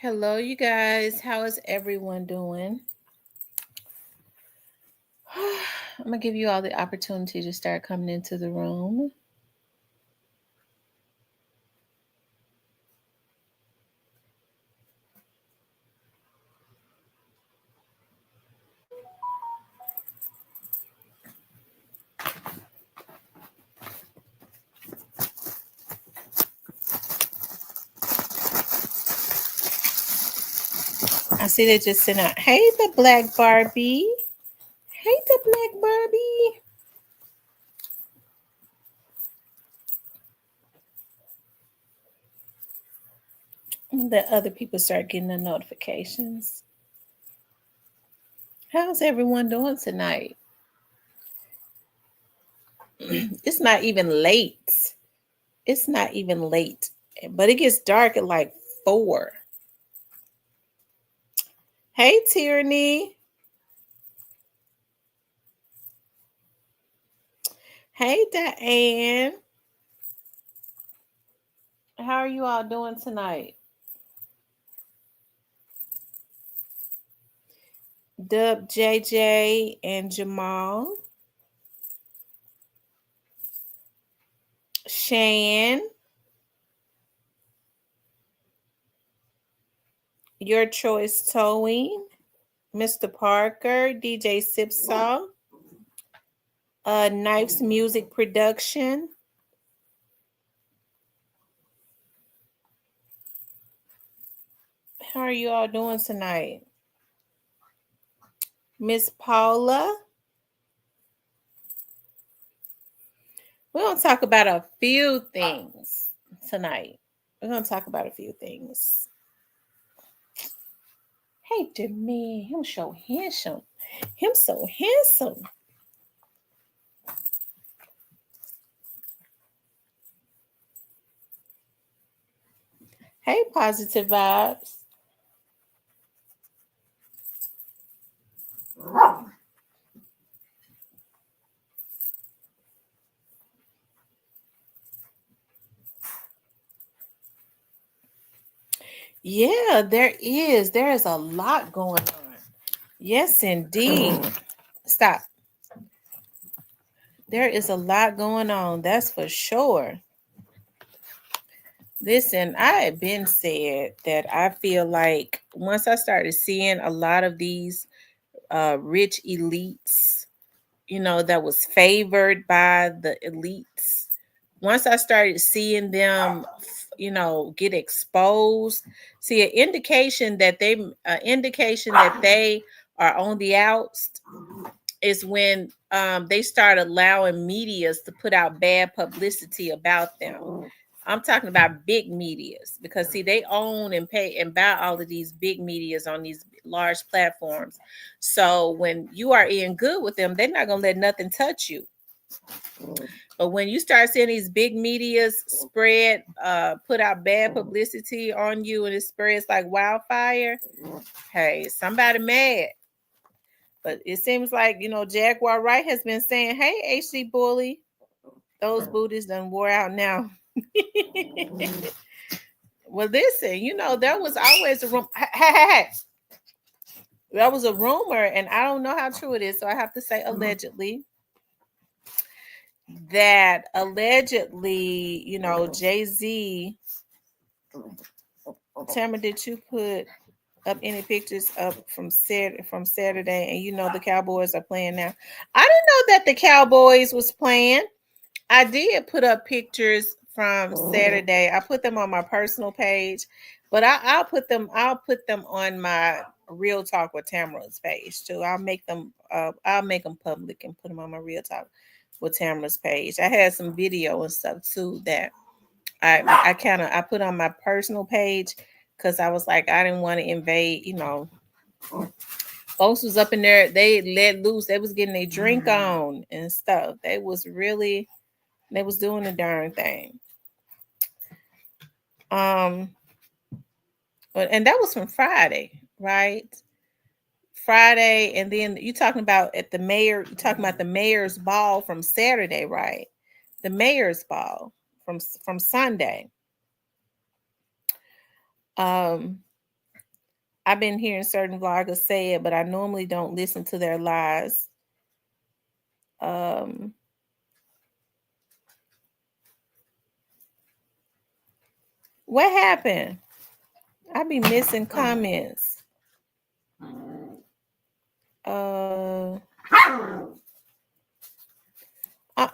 Hello, you guys. How is everyone doing? I'm going to give you all the opportunity to start coming into the room. I see they just sent out, hey, the Black Barbie. Hey, the Black Barbie. Let other people start getting the notifications. How's everyone doing tonight? It's not even late. It's not even late, but it gets dark at like 4. Hey, Tierney. Hey, Diane. How are you all doing tonight? Dub, JJ, and Jamal. Shan. Your Choice Towing. Mr. Parker. DJ Sipsaw. Knife's Music Production. How are you all doing tonight? Miss Paula. We're going to talk about a few things tonight. We're going to talk about a few things. Hey, Demi, him so handsome. Him so handsome. Hey, Positive Vibes. Yeah, there is. There is a lot going on. Yes, indeed. Stop. There is a lot going on. That's for sure. Listen, I had been said that I feel like once I started seeing a lot of these rich elites, that was favored by the elites. Once I started seeing them, get exposed, see an indication that they are on the outs is when they start allowing medias to put out bad publicity about them. I'm talking about big medias because see they own and pay and buy all of these big medias on these large platforms. So when you are in good with them, they're not gonna let nothing touch you. But when you start seeing these big medias spread, put out bad publicity on you and it spreads like wildfire, hey, somebody mad. But it seems like, Jaguar Wright has been saying, hey, HC Bully, those booties done wore out now. Well, listen, there was always a room. Hey. That was a rumor, and I don't know how true it is, so I have to say allegedly. That allegedly, Jay-Z. Tamara, did you put up any pictures up from Saturday? And the Cowboys are playing now. I didn't know that the Cowboys was playing. I did put up pictures from Saturday. I put them on my personal page, but I'll put them on my Real Talk with Tamara's page too. I'll make them public and put them on my Real Talk with Tamara's page. I had some video and stuff too that I put on my personal page because I was like I didn't want to invade. Folks was up in there. They let loose. They was getting a drink on and stuff. They was doing the darn thing. And that was from Friday, right? Friday, and then you talking about the mayor's ball from Saturday, right? The mayor's ball from Sunday. I've been hearing certain vloggers say it, but I normally don't listen to their lies. What happened? I be missing comments.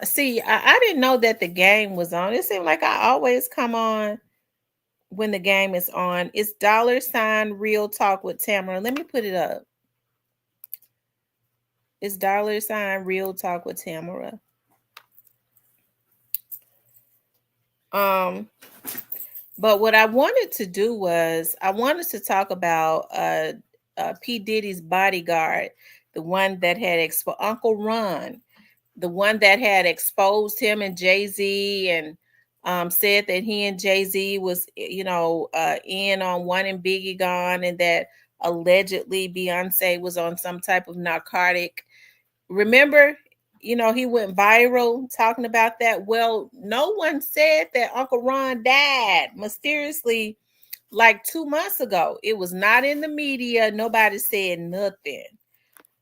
See, I didn't know that the game was on. It seemed like I always come on when the game is on. It's $ Real Talk with Tamara. Let me put it up. It's $ Real Talk with Tamara. But what I wanted to do was I wanted to talk about P. Diddy's bodyguard, the one that had Uncle Ron, the one that had exposed him and Jay-Z and said that he and Jay-Z was, in on wanting Biggie gone, and that allegedly Beyonce was on some type of narcotic. Remember, he went viral talking about that. Well, no one said that Uncle Ron died mysteriously like 2 months ago. It was not in the media. Nobody said nothing.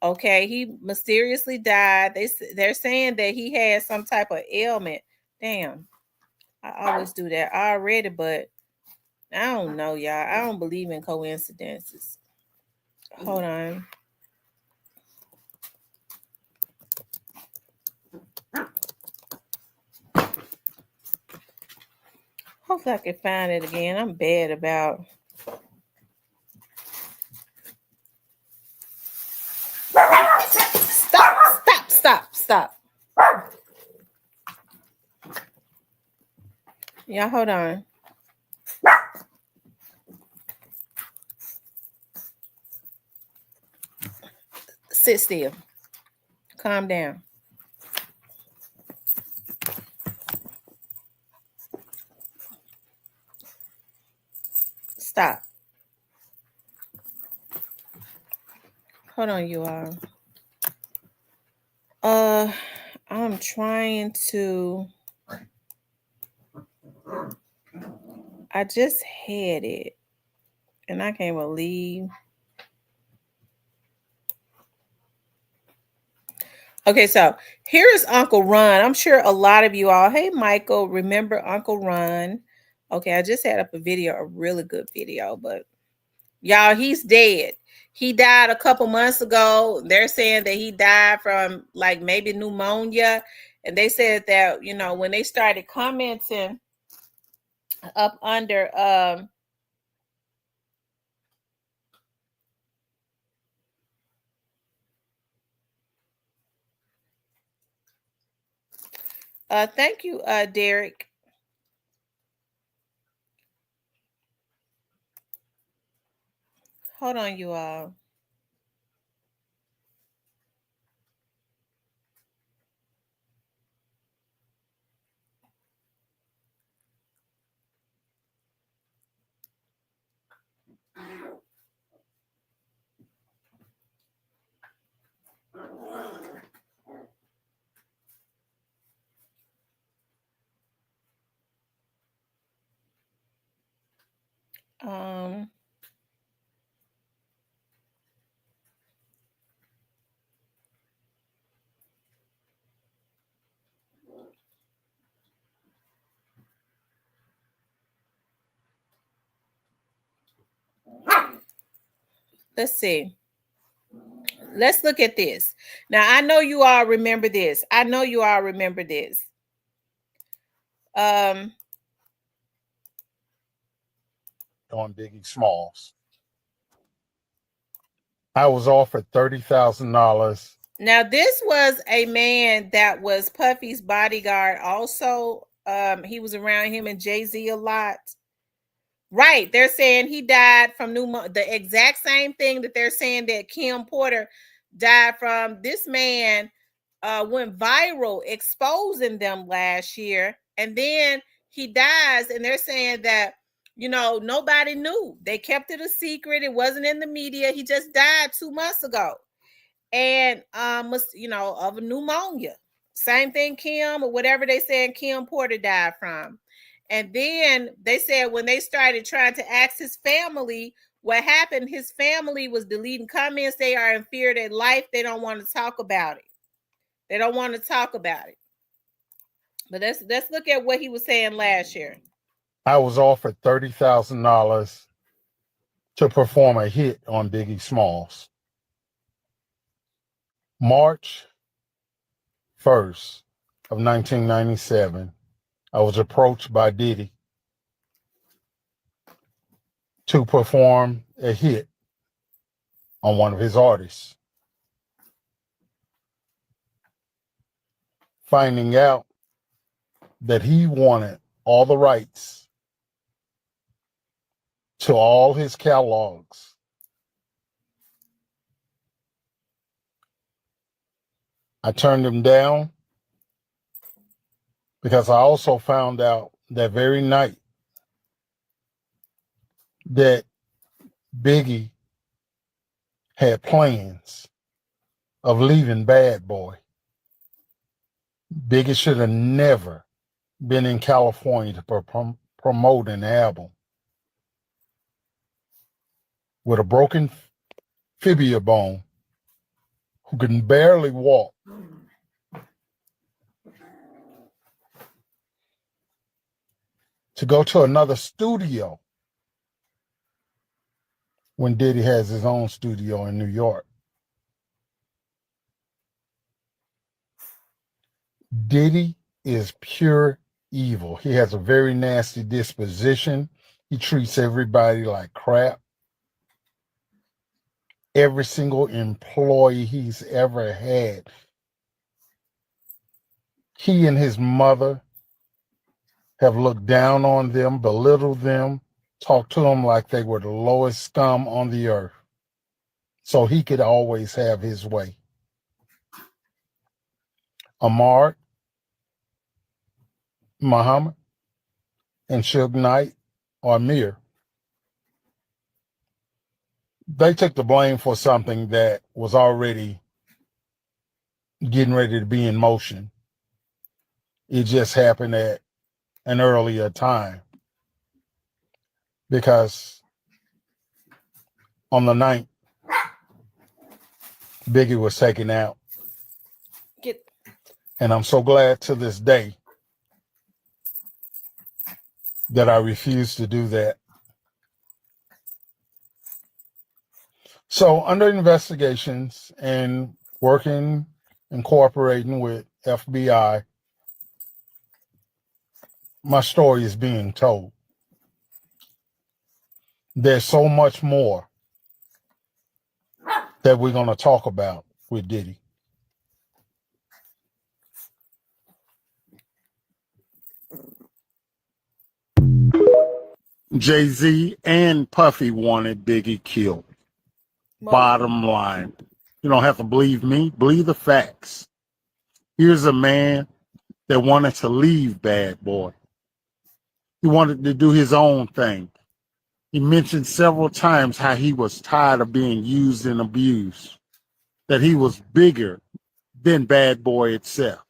Okay, he mysteriously died. They're saying that he had some type of ailment. Damn, I always do that. I already, but I don't know, y'all. I don't believe in coincidences. Hold on. Hopefully I can find it again. I'm bad about. Stop. Yeah, hold on. Sit still. Calm down. Stop. Hold on, you all. I'm trying to. I just had it, and I can't believe. Okay, so here is Uncle Ron. I'm sure a lot of you all, hey, Michael, remember Uncle Ron? Okay, I just had up a video, a really good video, but y'all, he's dead. He died a couple months ago. They're saying that he died from like maybe pneumonia. And they said that, when they started commenting up under thank you, Derek. Hold on, you all. Let's see. Let's look at this. Now, I know you all remember this. On Biggie Smalls. I was offered $30,000. Now, this was a man that was Puffy's bodyguard. Also, he was around him and Jay-Z a lot. Right. They're saying he died from pneumonia. The exact same thing that they're saying that Kim Porter died from. This man went viral exposing them last year. And then he dies. And they're saying that, nobody knew. They kept it a secret. It wasn't in the media. He just died 2 months ago. And, of pneumonia. Same thing, Kim, or whatever they said Kim Porter died from. And then they said when they started trying to ask his family what happened, his family was deleting comments. They are in fear of their life. They don't want to talk about it. They don't want to talk about it. But let's look at what he was saying last year. I was offered $30,000 to perform a hit on Biggie Smalls. March 1st of 1997, I was approached by Diddy to perform a hit on one of his artists. Finding out that he wanted all the rights to all his catalogs. I turned him down because I also found out that very night that Biggie had plans of leaving Bad Boy. Biggie should have never been in California to promote an album with a broken fibula bone, who can barely walk, to go to another studio when Diddy has his own studio in New York. Diddy is pure evil. He has a very nasty disposition. He treats everybody like crap. Every single employee he's ever had, he and his mother have looked down on them, belittled them, talked to them like they were the lowest scum on the earth, so he could always have his way. Ahmad, Muhammad, and Suge Knight, or Amir, they took the blame for something that was already getting ready to be in motion. It just happened at an earlier time, because on the 9th, Biggie was taken out. And I'm so glad to this day that I refused to do that. So under investigations and working and cooperating with FBI, my story is being told. There's so much more that we're going to talk about with Diddy. Jay-Z and Puffy wanted Biggie killed. Bottom line. You don't have to believe me. Believe the facts. Here's a man that wanted to leave Bad Boy. He wanted to do his own thing. He mentioned several times how he was tired of being used and abused, that he was bigger than Bad Boy itself.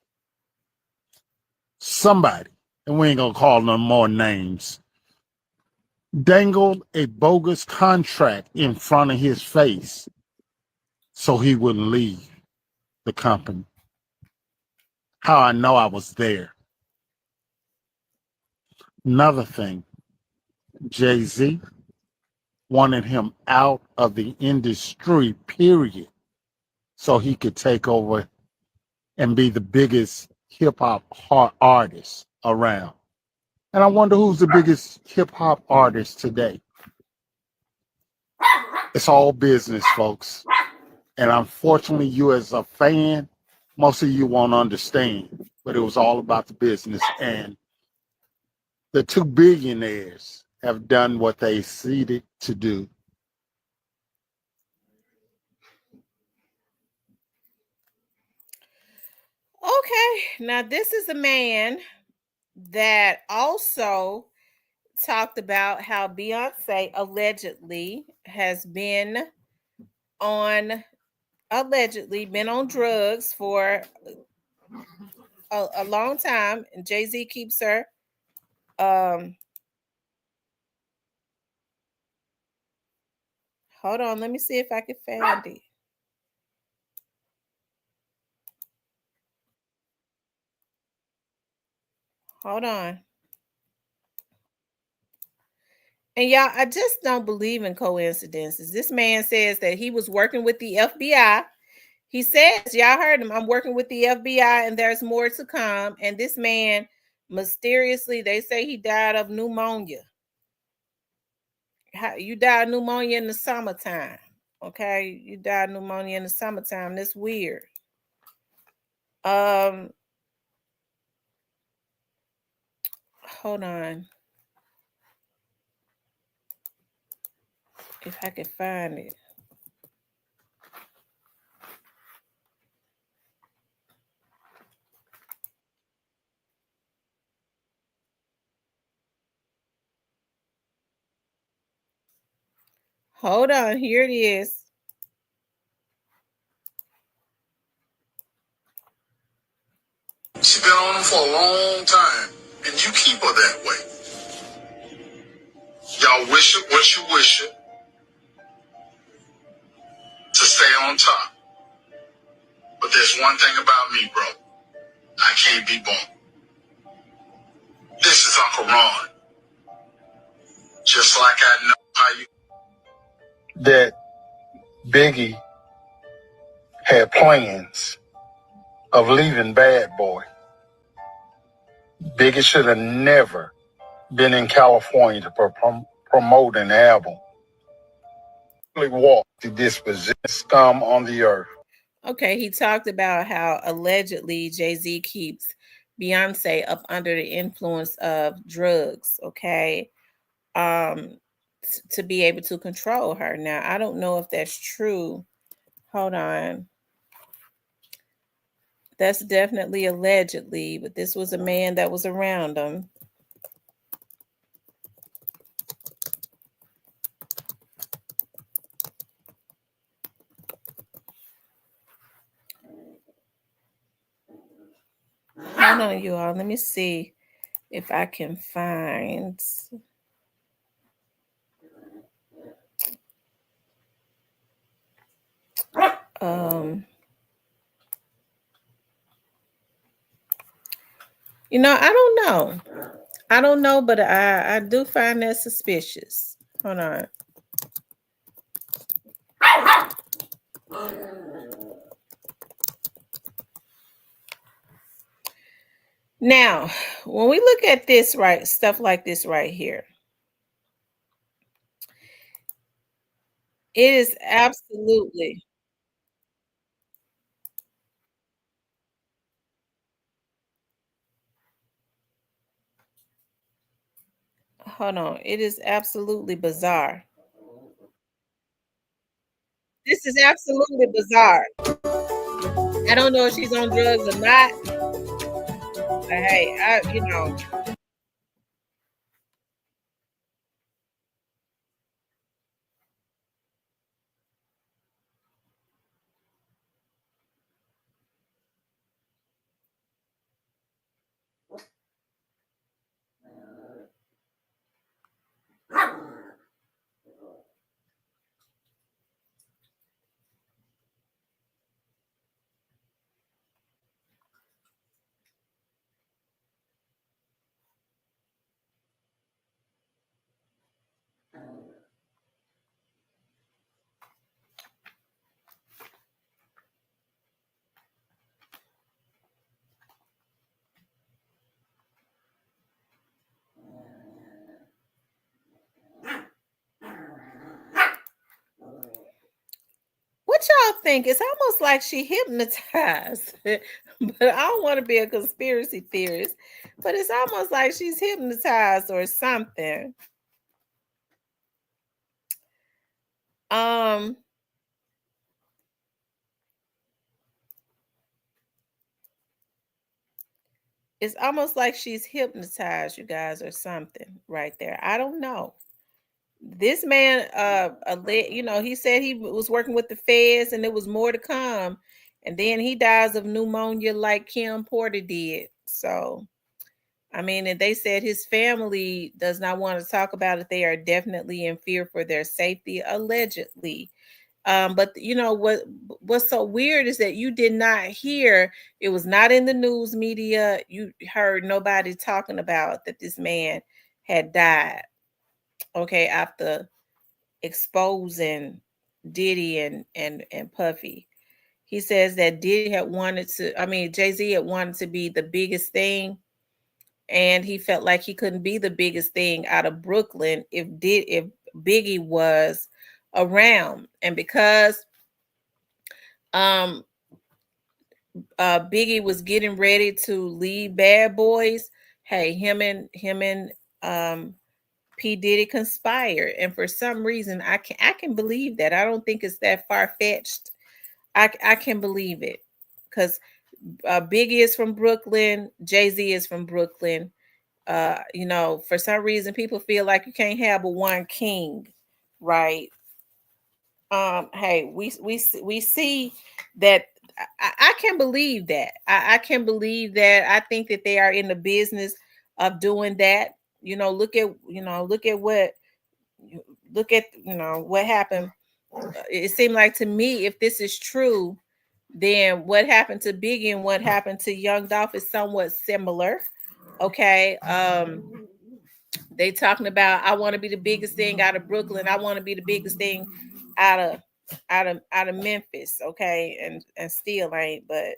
Somebody, and we ain't gonna call no more names, dangled a bogus contract in front of his face so he wouldn't leave the company. How I know I was there. Another thing, Jay-Z wanted him out of the industry, period, so he could take over and be the biggest hip-hop artist around. And I wonder who's the biggest hip-hop artist today. It's all business, folks. And unfortunately, you as a fan, most of you won't understand, but it was all about the business. And the two billionaires have done what they seeded to do. Okay, now this is a man that also talked about how Beyonce allegedly been on drugs for a long time, and Jay-Z keeps her Hold on, let me see if I can find it. Hold on. And y'all, I just don't believe in coincidences. This man says that he was working with the FBI. He says, y'all heard him, I'm working with the FBI and there's more to come. And this man, mysteriously, they say he died of pneumonia. You died of pneumonia in the summertime. Okay, you died of pneumonia in the summertime. That's weird. Hold on. If I can find it. Hold on, here it is. She's been on them for a long time, and you keep her that way. Y'all wish it what you wish it to stay on top. But there's one thing about me, bro. I can't be born. This is Uncle Ron. Just like I know how you... That Biggie had plans of leaving Bad Boy. Biggie should have never been in California to promote an album. He walked the dispossessed scum on the earth. Okay, he talked about how allegedly Jay-Z keeps Beyonce up under the influence of drugs, okay? To be able to control her. Now, I don't know if that's true. Hold on. That's definitely allegedly, but this was a man that was around him. Hold on, you all. Let me see if I can find. I don't know. I don't know, but I do find that suspicious. Hold on. Now, when we look at this, right, stuff like this right here, it is absolutely. Hold on. It is absolutely bizarre. This is absolutely bizarre. I don't know if she's on drugs or not. But hey, what y'all think? It's almost like she hypnotized. But I don't want to be a conspiracy theorist. But it's almost like she's hypnotized or something. It's almost like she's hypnotized, you guys, or something right there. I don't know. This man, he said he was working with the feds and there was more to come. And then he dies of pneumonia like Kim Porter did. So I mean, and they said his family does not want to talk about it. They are definitely in fear for their safety, allegedly. But you know what's so weird is that you did not hear, it was not in the news media. You heard nobody talking about that this man had died. Okay, after exposing Diddy and Puffy. He says that Diddy had wanted to, I mean, Jay-Z had wanted to be the biggest thing, and he felt like he couldn't be the biggest thing out of Brooklyn if Biggie was around. And because um Biggie was getting ready to leave Bad Boys, hey, him and um P Diddy conspired, and for some reason I can believe that. I don't think it's that far fetched. I can believe it because Biggie is from Brooklyn, Jay-Z is from Brooklyn. You know, for some reason people feel like you can't have but one king, right? Hey, we see that. I can believe that. I can believe that. I think that they are in the business of doing that. You know, look at what happened. It seemed like to me, if this is true, then what happened to Biggie and what happened to Young Dolph is somewhat similar. Okay. They talking about, I want to be the biggest thing out of Brooklyn. I want to be the biggest thing out of out of Memphis. Okay. And still ain't, but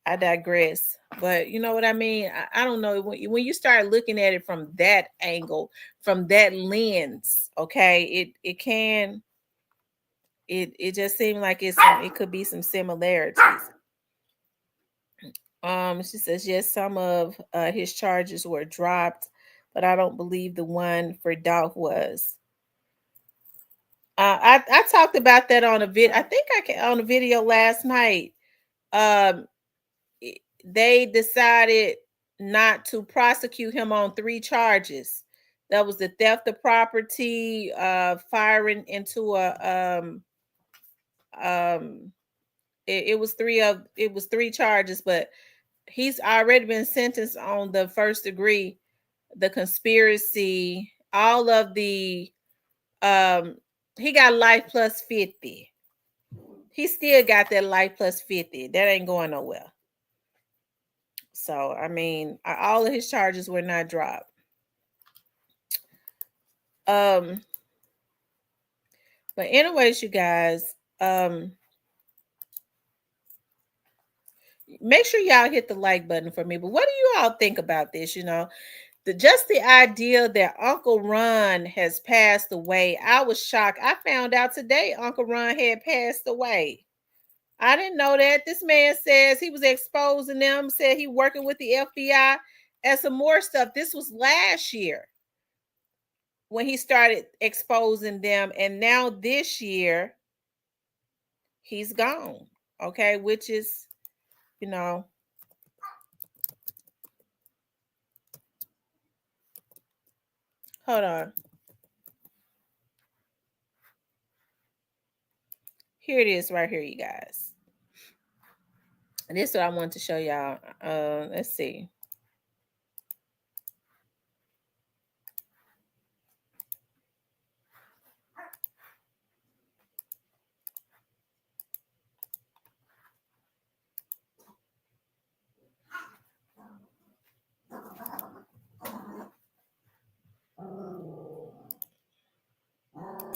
I digress. But you know what I mean? I don't know. When you start looking at it from that angle, from that lens, okay, it just seemed like it could be some similarities. She says yes, some of his charges were dropped, but I don't believe the one for Dolph was. I talked about that on a vid. I think I can on a video last night. Um, they decided not to prosecute him on 3 charges. That was the theft of property, firing into um it was 3 charges, but he's already been sentenced on the first degree, the conspiracy, all of the um he got life plus 50. He still got that life plus 50. That ain't going nowhere. So I mean, all of his charges were not dropped. Um but anyways, you guys, make sure y'all hit the like button for me. But what do you all think about this? You know, just the idea that Uncle Ron has passed away. I was shocked. I found out today Uncle Ron had passed away. I didn't know that. This man says he was exposing them, said he working with the FBI and some more stuff. This was last year when he started exposing them. And now this year, he's gone. Okay, which is, you know, hold on. Here it is right here, you guys. And this is what I want to show y'all. Let's see.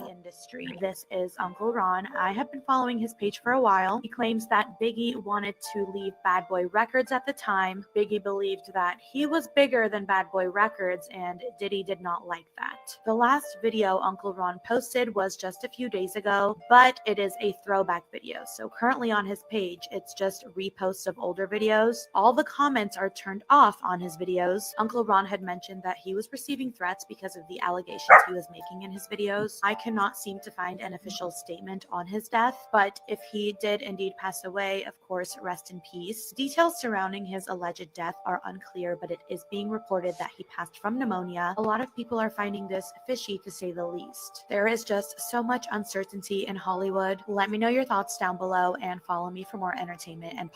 Industry. This is Uncle Ron. I have been following his page for a while. He claims that Biggie wanted to leave Bad Boy Records at the time. Biggie believed that he was bigger than Bad Boy Records, and Diddy did not like that. The last video Uncle Ron posted was just a few days ago, but it is a throwback video. So currently on his page, it's just reposts of older videos. All the comments are turned off on his videos. Uncle Ron had mentioned that he was receiving threats because of the allegations he was making in his videos. I cannot seem to find an official statement on his death, but if he did indeed pass away, of course, rest in peace. Details surrounding his alleged death are unclear, but it is being reported that he passed from pneumonia. A lot of people are finding this fishy, to say the least. There is just so much uncertainty in Hollywood. Let me know your thoughts down below and follow me for more entertainment and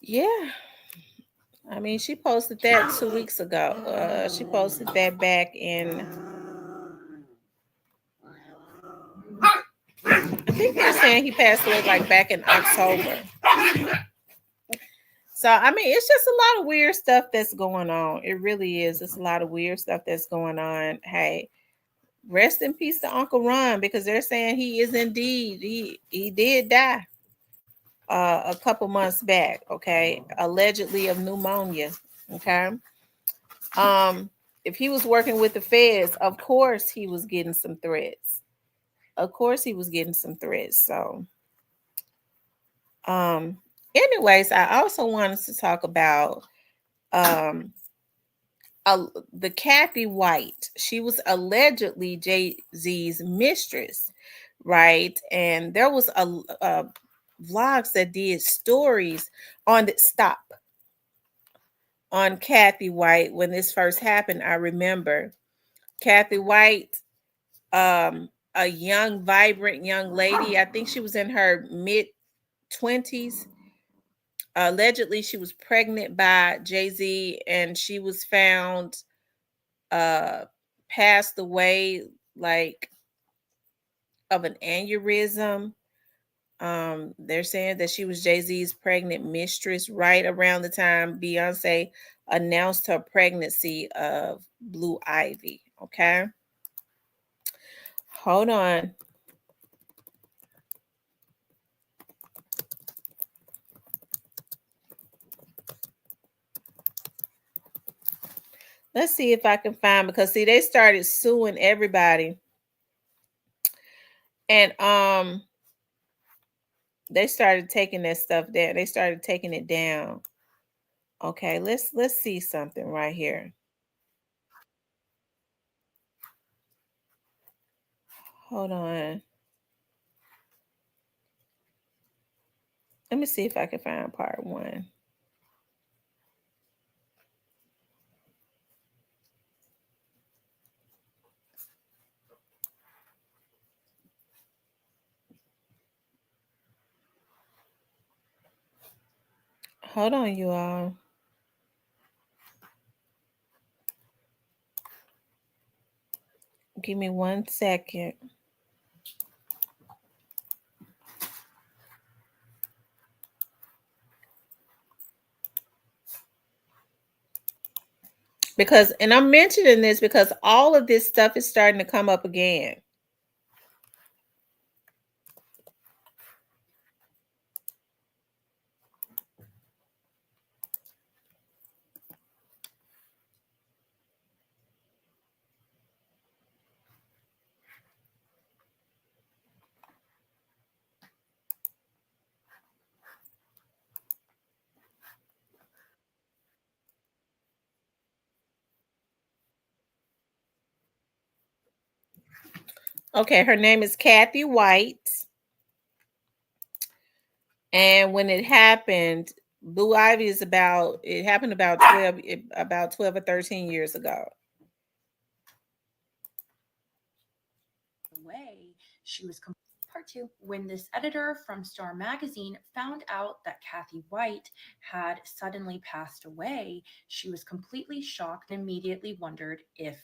Yeah. I mean, she posted that 2 weeks ago. She posted that back in, I think they're saying he passed away like back in October. So, I mean, it's just a lot of weird stuff that's going on. It really is. It's a lot of weird stuff that's going on. Hey, rest in peace to Uncle Ron, because they're saying he is indeed, he did die a couple months back, okay, allegedly of pneumonia. Okay. Um, if he was working with the feds, of course he was getting some threats. Of course he was getting some threats. So um anyways, I also wanted to talk about um the Kathy White. She was allegedly Jay-Z's mistress, right? And there was a vlogs that did stories on the stop on Kathy White when this first happened. I remember Kathy White, a young, vibrant young lady. I think she was in her mid 20s. Allegedly, she was pregnant by Jay-Z, and she was found uh passed away, like, of an aneurysm. They're saying that she was Jay-Z's pregnant mistress right around the time Beyonce announced her pregnancy of Blue Ivy. Okay. Hold on. Let's see if I can find, because see, they started suing everybody. And they started taking that stuff down. They started taking it down. Okay, let's see something right here. Hold on. Let me see if I can find part one. Hold on, you all. Give me 1 second. Because, and I'm mentioning this because all of this stuff is starting to come up again. Okay, her name is Kathy White. And when it happened, Blue Ivy is about, it happened about 12 or 13 years ago. Way she was part two, when this editor from Star Magazine found out that Kathy White had suddenly passed away, she was completely shocked and immediately wondered if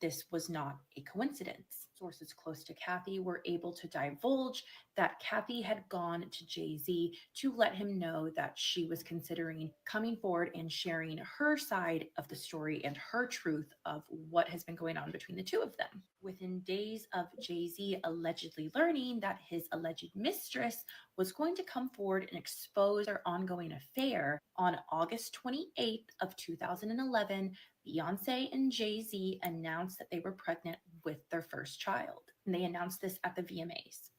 this was not a coincidence. Sources close to Kathy were able to divulge that Kathy had gone to Jay-Z to let him know that she was considering coming forward and sharing her side of the story and her truth of what has been going on between the two of them. Within days of Jay-Z allegedly learning that his alleged mistress was going to come forward and expose their ongoing affair, on August 28th of 2011, Beyonce and Jay-Z announced that they were pregnant with their first child. And they announced this at the VMAs.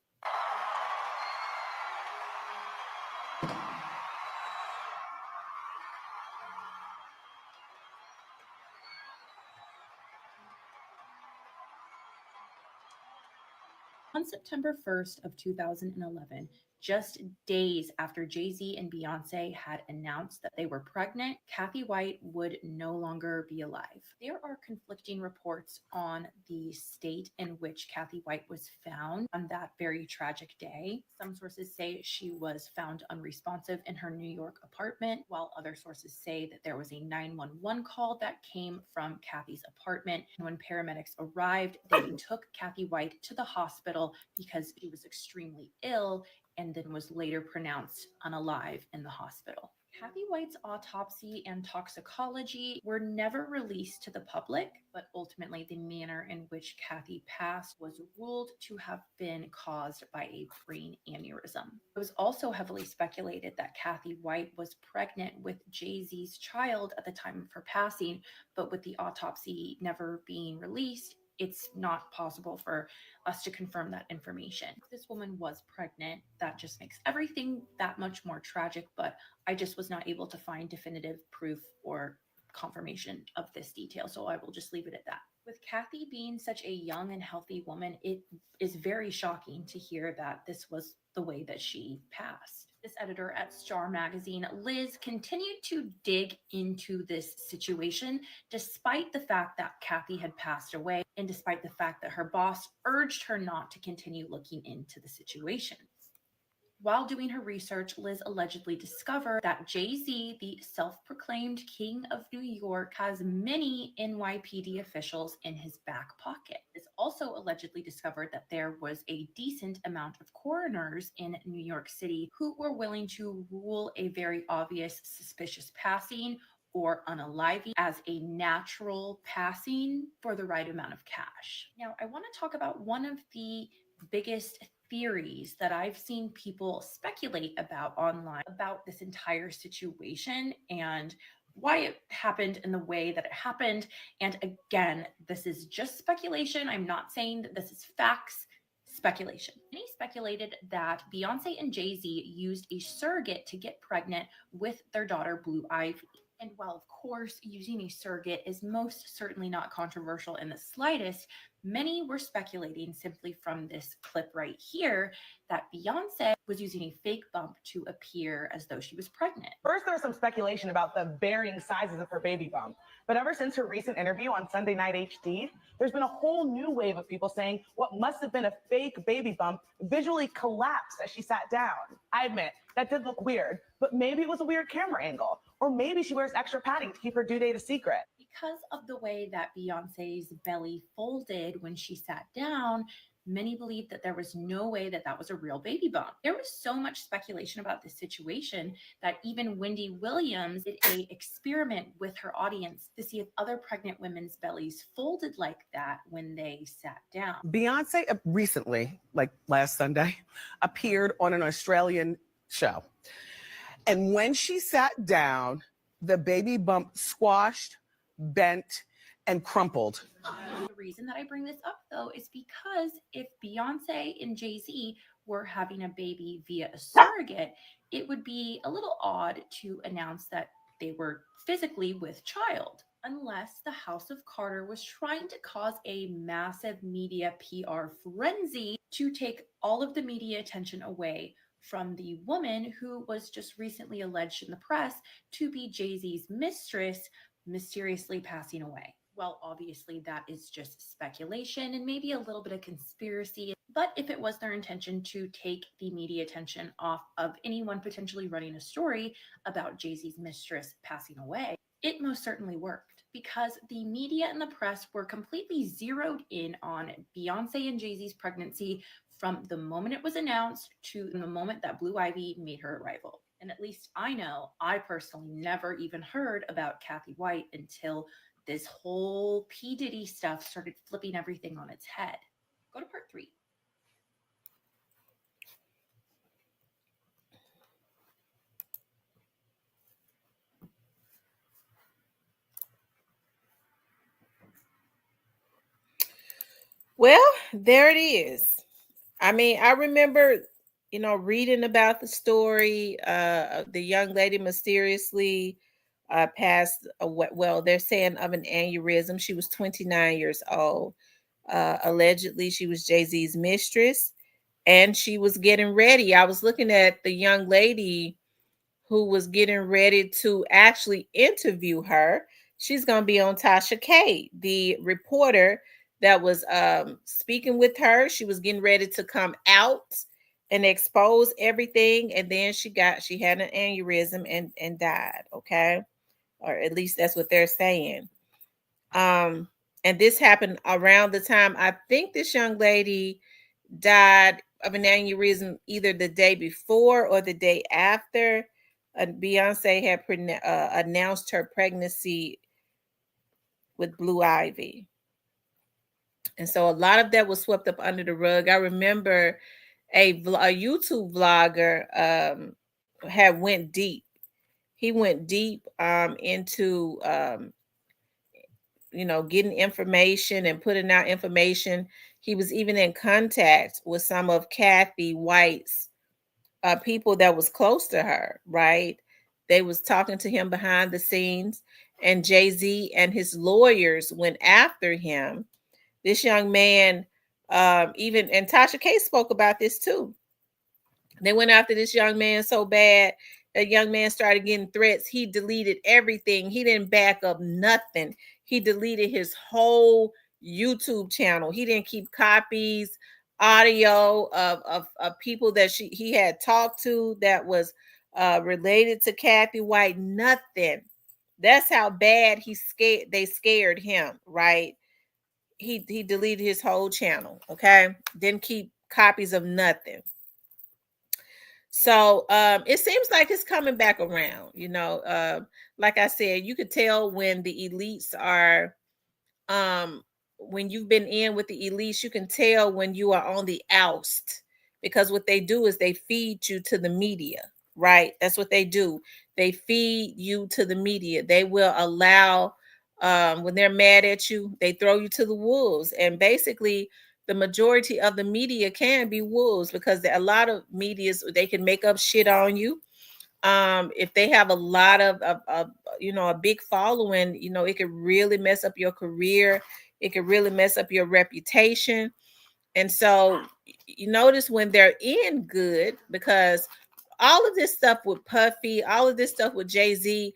On September 1st of 2011, Just days after Jay-Z and Beyonce had announced that they were pregnant, Kathy White would no longer be alive. There are conflicting reports on the state in which Kathy White was found on that very tragic day. Some sources say she was found unresponsive in her New York apartment, while other sources say that there was a 911 call that came from Kathy's apartment. When paramedics arrived, they took Kathy White to the hospital because she was extremely ill and then was later pronounced unalive in the hospital. Kathy White's autopsy and toxicology were never released to the public, but ultimately the manner in which Kathy passed was ruled to have been caused by a brain aneurysm. It was also heavily speculated that Kathy White was pregnant with Jay-Z's child at the time of her passing, but with the autopsy never being released, it's not possible for us to confirm that information. If this woman was pregnant, that just makes everything that much more tragic, but I just was not able to find definitive proof or confirmation of this detail, so I will just leave it at that. With Kathy being such a young and healthy woman, it is very shocking to hear that this was the way that she passed. This editor at Star Magazine, Liz, continued to dig into this situation despite the fact that Kathy had passed away and despite the fact that her boss urged her not to continue looking into the situation. While doing her research, Liz allegedly discovered that Jay-Z, the self-proclaimed king of New York, has many NYPD officials in his back pocket. Liz also allegedly discovered that there was a decent amount of coroners in New York City who were willing to rule a very obvious suspicious passing or unaliving as a natural passing for the right amount of cash. Now, I want to talk about one of the biggest theories that I've seen people speculate about online about this entire situation and why it happened in the way that it happened. And again, this is just speculation. I'm not saying that this is facts. Speculation. Many speculated that Beyonce and Jay-Z used a surrogate to get pregnant with their daughter, Blue Ivy. And while, of course, using a surrogate is most certainly not controversial in the slightest, many were speculating simply from this clip right here that Beyonce was using a fake bump to appear as though she was pregnant. First, there was some speculation about the varying sizes of her baby bump. But ever since her recent interview on Sunday Night HD, there's been a whole new wave of people saying what must have been a fake baby bump visually collapsed as she sat down. I admit, that did look weird, but maybe it was a weird camera angle. Or maybe she wears extra padding to keep her due date a secret. Because of the way that Beyonce's belly folded when she sat down, many believed that there was no way that that was a real baby bump. There was so much speculation about this situation that even Wendy Williams did an experiment with her audience to see if other pregnant women's bellies folded like that when they sat down. Beyonce recently, like last Sunday, appeared on an Australian show. And when she sat down, the baby bump squashed, bent, and crumpled. The reason that I bring this up, though, is because if Beyonce and Jay-Z were having a baby via a surrogate, it would be a little odd to announce that they were physically with child, unless the House of Carter was trying to cause a massive media PR frenzy to take all of the media attention away from the woman who was just recently alleged in the press to be Jay-Z's mistress mysteriously passing away. Well, obviously that is just speculation and maybe a little bit of conspiracy, but if it was their intention to take the media attention off of anyone potentially running a story about Jay-Z's mistress passing away, it most certainly worked because the media and the press were completely zeroed in on Beyonce and Jay-Z's pregnancy from the moment it was announced to the moment that Blue Ivy made her arrival. And at least I know, I personally never even heard about Kathy White until this whole P. Diddy stuff started flipping everything on its head. Go to part 3. Well, there it is. I mean, I remember, reading about the story. The young lady mysteriously passed away. Well, they're saying of an aneurysm. She was 29 years old. Allegedly, she was Jay-Z's mistress. and she was getting ready. I was looking at the young lady who was getting ready to actually interview her. She's going to be on Tasha K, the reporter that was speaking with her. She was getting ready to come out and expose everything, and then she had an aneurysm and died. Okay, or at least that's what they're saying. And this happened around the time I think this young lady died of an aneurysm either the day before or the day after. Beyonce had announced her pregnancy with Blue Ivy. And so a lot of that was swept up under the rug. I remember a YouTube vlogger had went deep. He went deep into getting information and putting out information. He was even in contact with some of Kathy White's people that was close to her, right? They was talking to him behind the scenes, and Jay-Z and his lawyers went after him. This young man, and Tasha K spoke about this too. They went after this young man so bad, that young man started getting threats. He deleted everything. He didn't back up nothing. He deleted his whole YouTube channel. He didn't keep copies, audio of people that he had talked to that was related to Kathy White. Nothing. That's how bad they scared him, right? He deleted his whole channel. Okay, didn't keep copies of nothing. So it seems like it's coming back around. Like I said, you could tell when the elites are when you've been in with the elites, you can tell when you are on the oust, because what they do is they feed you to the media, right? That's what they do. They feed you to the media. They will allow, when they're mad at you, they throw you to the wolves. And basically, the majority of the media can be wolves, because a lot of medias, they can make up shit on you. If they have a lot of a big following, it could really mess up your career. It could really mess up your reputation. And so you notice when they're in good, because all of this stuff with Puffy, all of this stuff with Jay-Z,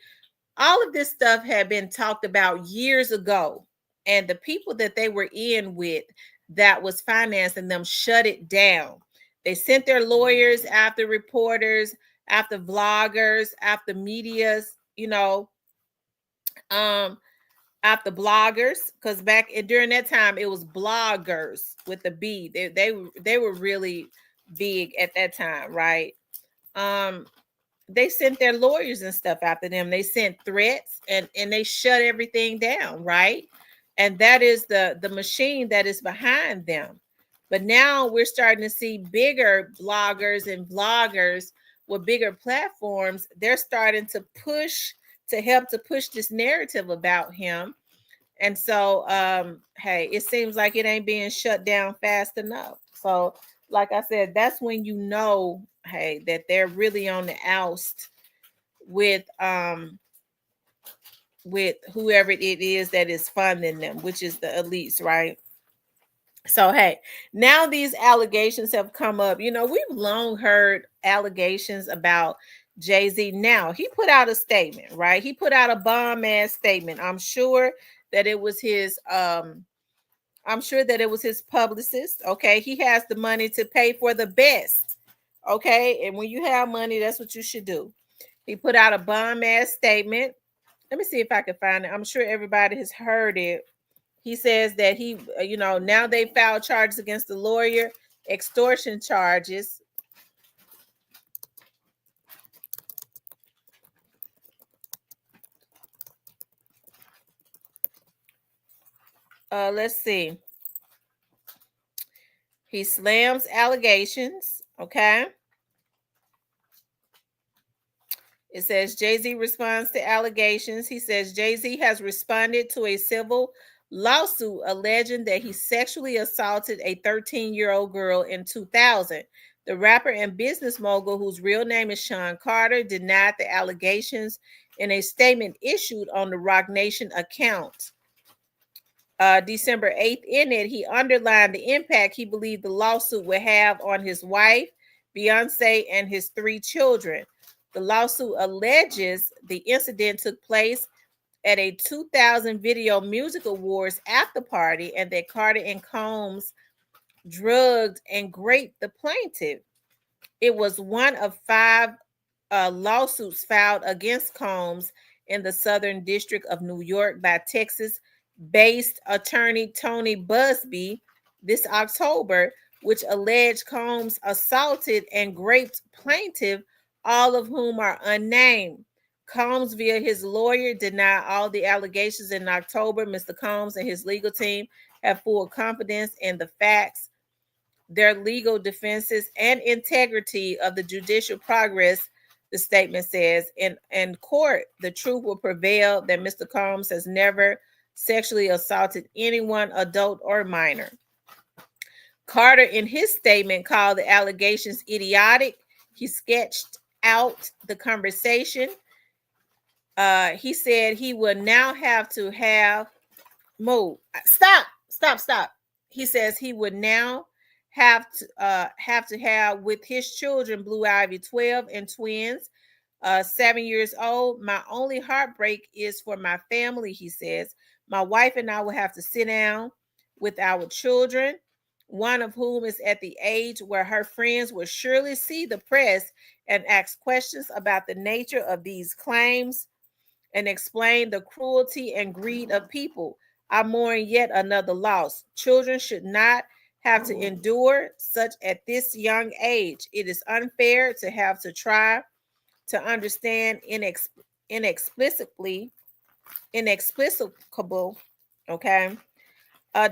all of this stuff had been talked about years ago. And the people that they were in with that was financing them shut it down. They sent their lawyers after reporters, after vloggers, after medias, after bloggers, because during that time it was bloggers with the B. They were really big at that time, right? They sent their lawyers and stuff after them. They sent threats and they shut everything down, right? And that is the machine that is behind them. But now we're starting to see bigger bloggers and vloggers with bigger platforms. They're starting to help push this narrative about him. And so, hey, it seems like it ain't being shut down fast enough. So, like I said, that's when you know, hey, that they're really on the oust with whoever it is that is funding them, which is the elites, right? So, hey, now these allegations have come up. We've long heard allegations about Jay-Z. Now, he put out a statement, right? He put out a bomb-ass statement. I'm sure that it was his publicist. Okay, he has the money to pay for the best. Okay, and when you have money, that's what you should do. He put out a bomb-ass statement. Let me see if I can find it. I'm sure everybody has heard it. He says that he, now they filed charges against the lawyer, extortion charges. Let's see. He slams allegations. Okay. It says Jay-Z responds to allegations. He says Jay-Z has responded to a civil lawsuit alleging that he sexually assaulted a 13-year-old girl in 2000. The rapper and business mogul, whose real name is Sean Carter, denied the allegations in a statement issued on the Roc Nation account. December 8th. In it, he underlined the impact he believed the lawsuit would have on his wife, Beyonce, and his 3 children. The lawsuit alleges the incident took place at a 2000 Video Music Awards after party and that Carter and Combs drugged and raped the plaintiff. It was one of 5 lawsuits filed against Combs in the Southern District of New York by Texas-based attorney Tony Busby this October, which alleged Combs assaulted and raped plaintiff, all of whom are unnamed. Combs, via his lawyer, denied all the allegations in October. Mr. Combs and his legal team have full confidence in the facts, their legal defenses, and integrity of the judicial progress. The statement says, in court, the truth will prevail that Mr. Combs has never sexually assaulted anyone, adult or minor. Carter, in his statement, called the allegations idiotic. He sketched out the conversation. He said he would now have to have Stop. He says he would now have to have with his children, Blue Ivy, 12, and twins, 7 years old. My only heartbreak is for my family, he says. My wife and I will have to sit down with our children, one of whom is at the age where her friends will surely see the press and ask questions about the nature of these claims and explain the cruelty and greed of people. I mourn yet another loss. Children should not have to endure such at this young age. It is unfair to have to try to understand inexplicable,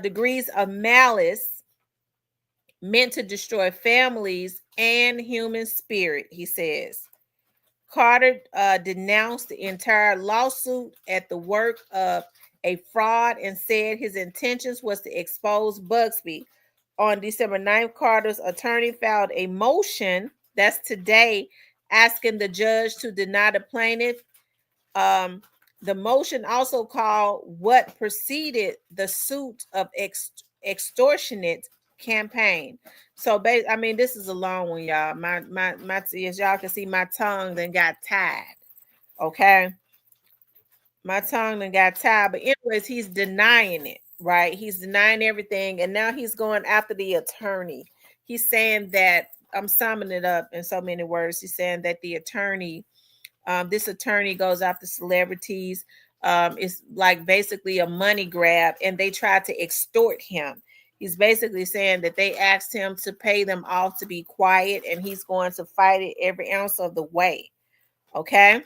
degrees of malice meant to destroy families and human spirit, he says. Carter denounced the entire lawsuit at the work of a fraud and said his intentions was to expose Busby. On December 9th, Carter's attorney filed a motion, that's today, asking the judge to deny the plaintiff. The motion also called what preceded the suit of extortionate campaign. So I mean, this is a long one, y'all. My as y'all can see, my tongue then got tied. Okay. My tongue then got tied. But anyways, he's denying it, right? He's denying everything. And now he's going after the attorney. He's saying that, I'm summing it up in so many words. He's saying that the attorney, this attorney goes after celebrities. It's like basically a money grab, and they try to extort him. He's basically saying that they asked him to pay them off to be quiet, and he's going to fight it every ounce of the way. Okay?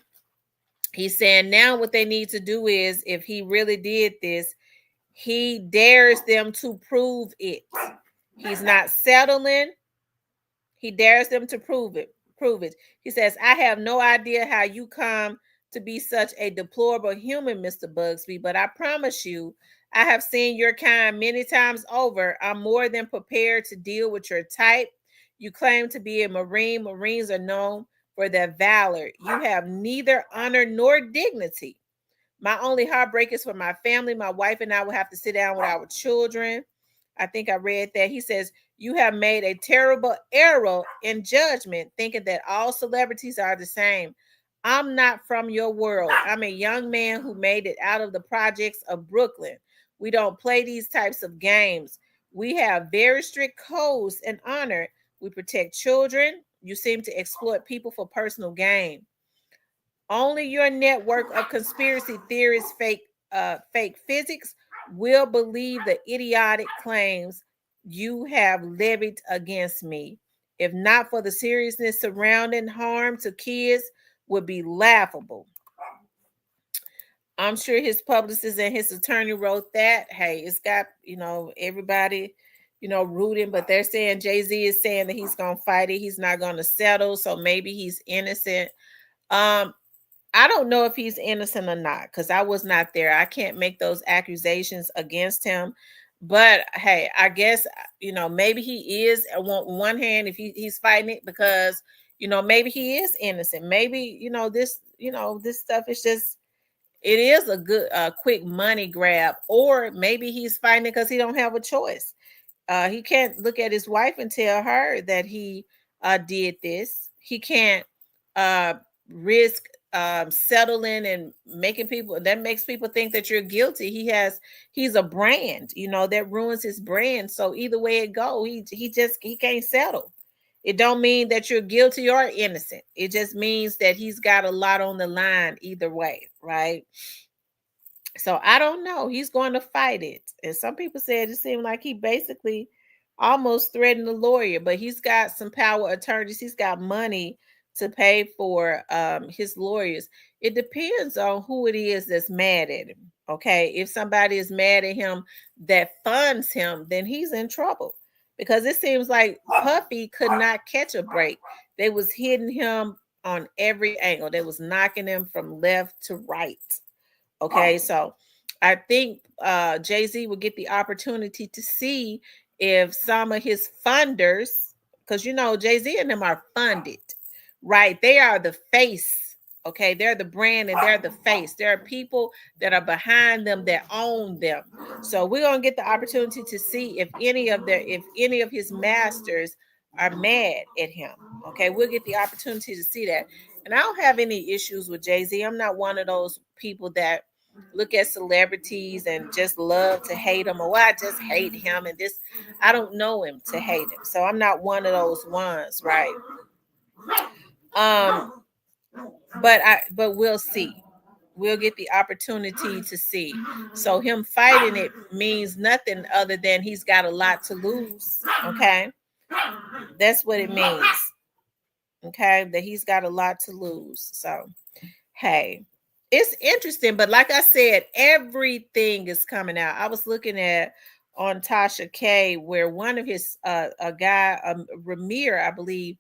He's saying now what they need to do is, if he really did this, he dares them to prove it. He's not settling. He dares them to prove it. He says, I have no idea how you come to be such a deplorable human, Mr. Busby, but I promise you, I have seen your kind many times over. I'm more than prepared to deal with your type. You claim to be a Marine. Marines are known for their valor. You have neither honor nor dignity. My only heartbreak is for my family. My wife and I will have to sit down with our children. I think I read that. He says, you have made a terrible error in judgment, thinking that all celebrities are the same. I'm not from your world. I'm a young man who made it out of the projects of Brooklyn. We don't play these types of games. We have very strict codes and honor. We protect children. You seem to exploit people for personal gain. Only your network of conspiracy theorists, fake physics, will believe the idiotic claims you have levied against me. If not for the seriousness surrounding harm to kids, would be laughable. I'm sure his publicist and his attorney wrote that. Hey, it's got, everybody, rooting, but they're saying Jay-Z is saying that he's going to fight it. He's not going to settle. So maybe he's innocent. I don't know if he's innocent or not, because I was not there. I can't make those accusations against him. But hey, I guess, maybe he is on one hand, if he's fighting it because, maybe he is innocent. Maybe, this stuff is just, it is a good quick money grab, or maybe he's fighting because he don't have a choice. He can't look at his wife and tell her that he did this. He can't uh, risk settling and making people, that makes people think that you're guilty. He's a brand, that ruins his brand. So either way it go, he can't settle. It don't mean that you're guilty or innocent. It just means that he's got a lot on the line either way, right? So I don't know. He's going to fight it. And some people said it seemed like he basically almost threatened the lawyer, but he's got some power attorneys. He's got money to pay for his lawyers. It depends on who it is that's mad at him. Okay. If somebody is mad at him that funds him, then he's in trouble, because it seems like Puffy could not catch a break. They was hitting him on every angle. They was knocking him from left to right. Okay, so I think Jay-Z will get the opportunity to see if some of his funders, because Jay-Z and them are funded, right? They are the face. Okay, they're the brand and they're the face. There are people that are behind them that own them. So we're gonna get the opportunity to see if any of his masters are mad at him. Okay, we'll get the opportunity to see that. And I don't have any issues with Jay-Z. I'm not one of those people that look at celebrities and just love to hate them, or well, I just hate him and this. I don't know him to hate him, so I'm not one of those ones, right? But we'll see. We'll get the opportunity to see. So him fighting it means nothing other than he's got a lot to lose. Okay, that's what it means. Okay, that he's got a lot to lose. So hey, it's interesting, but like I said, everything is coming out. I was looking at on Tasha K, where one of his a guy, Ramir, I believe,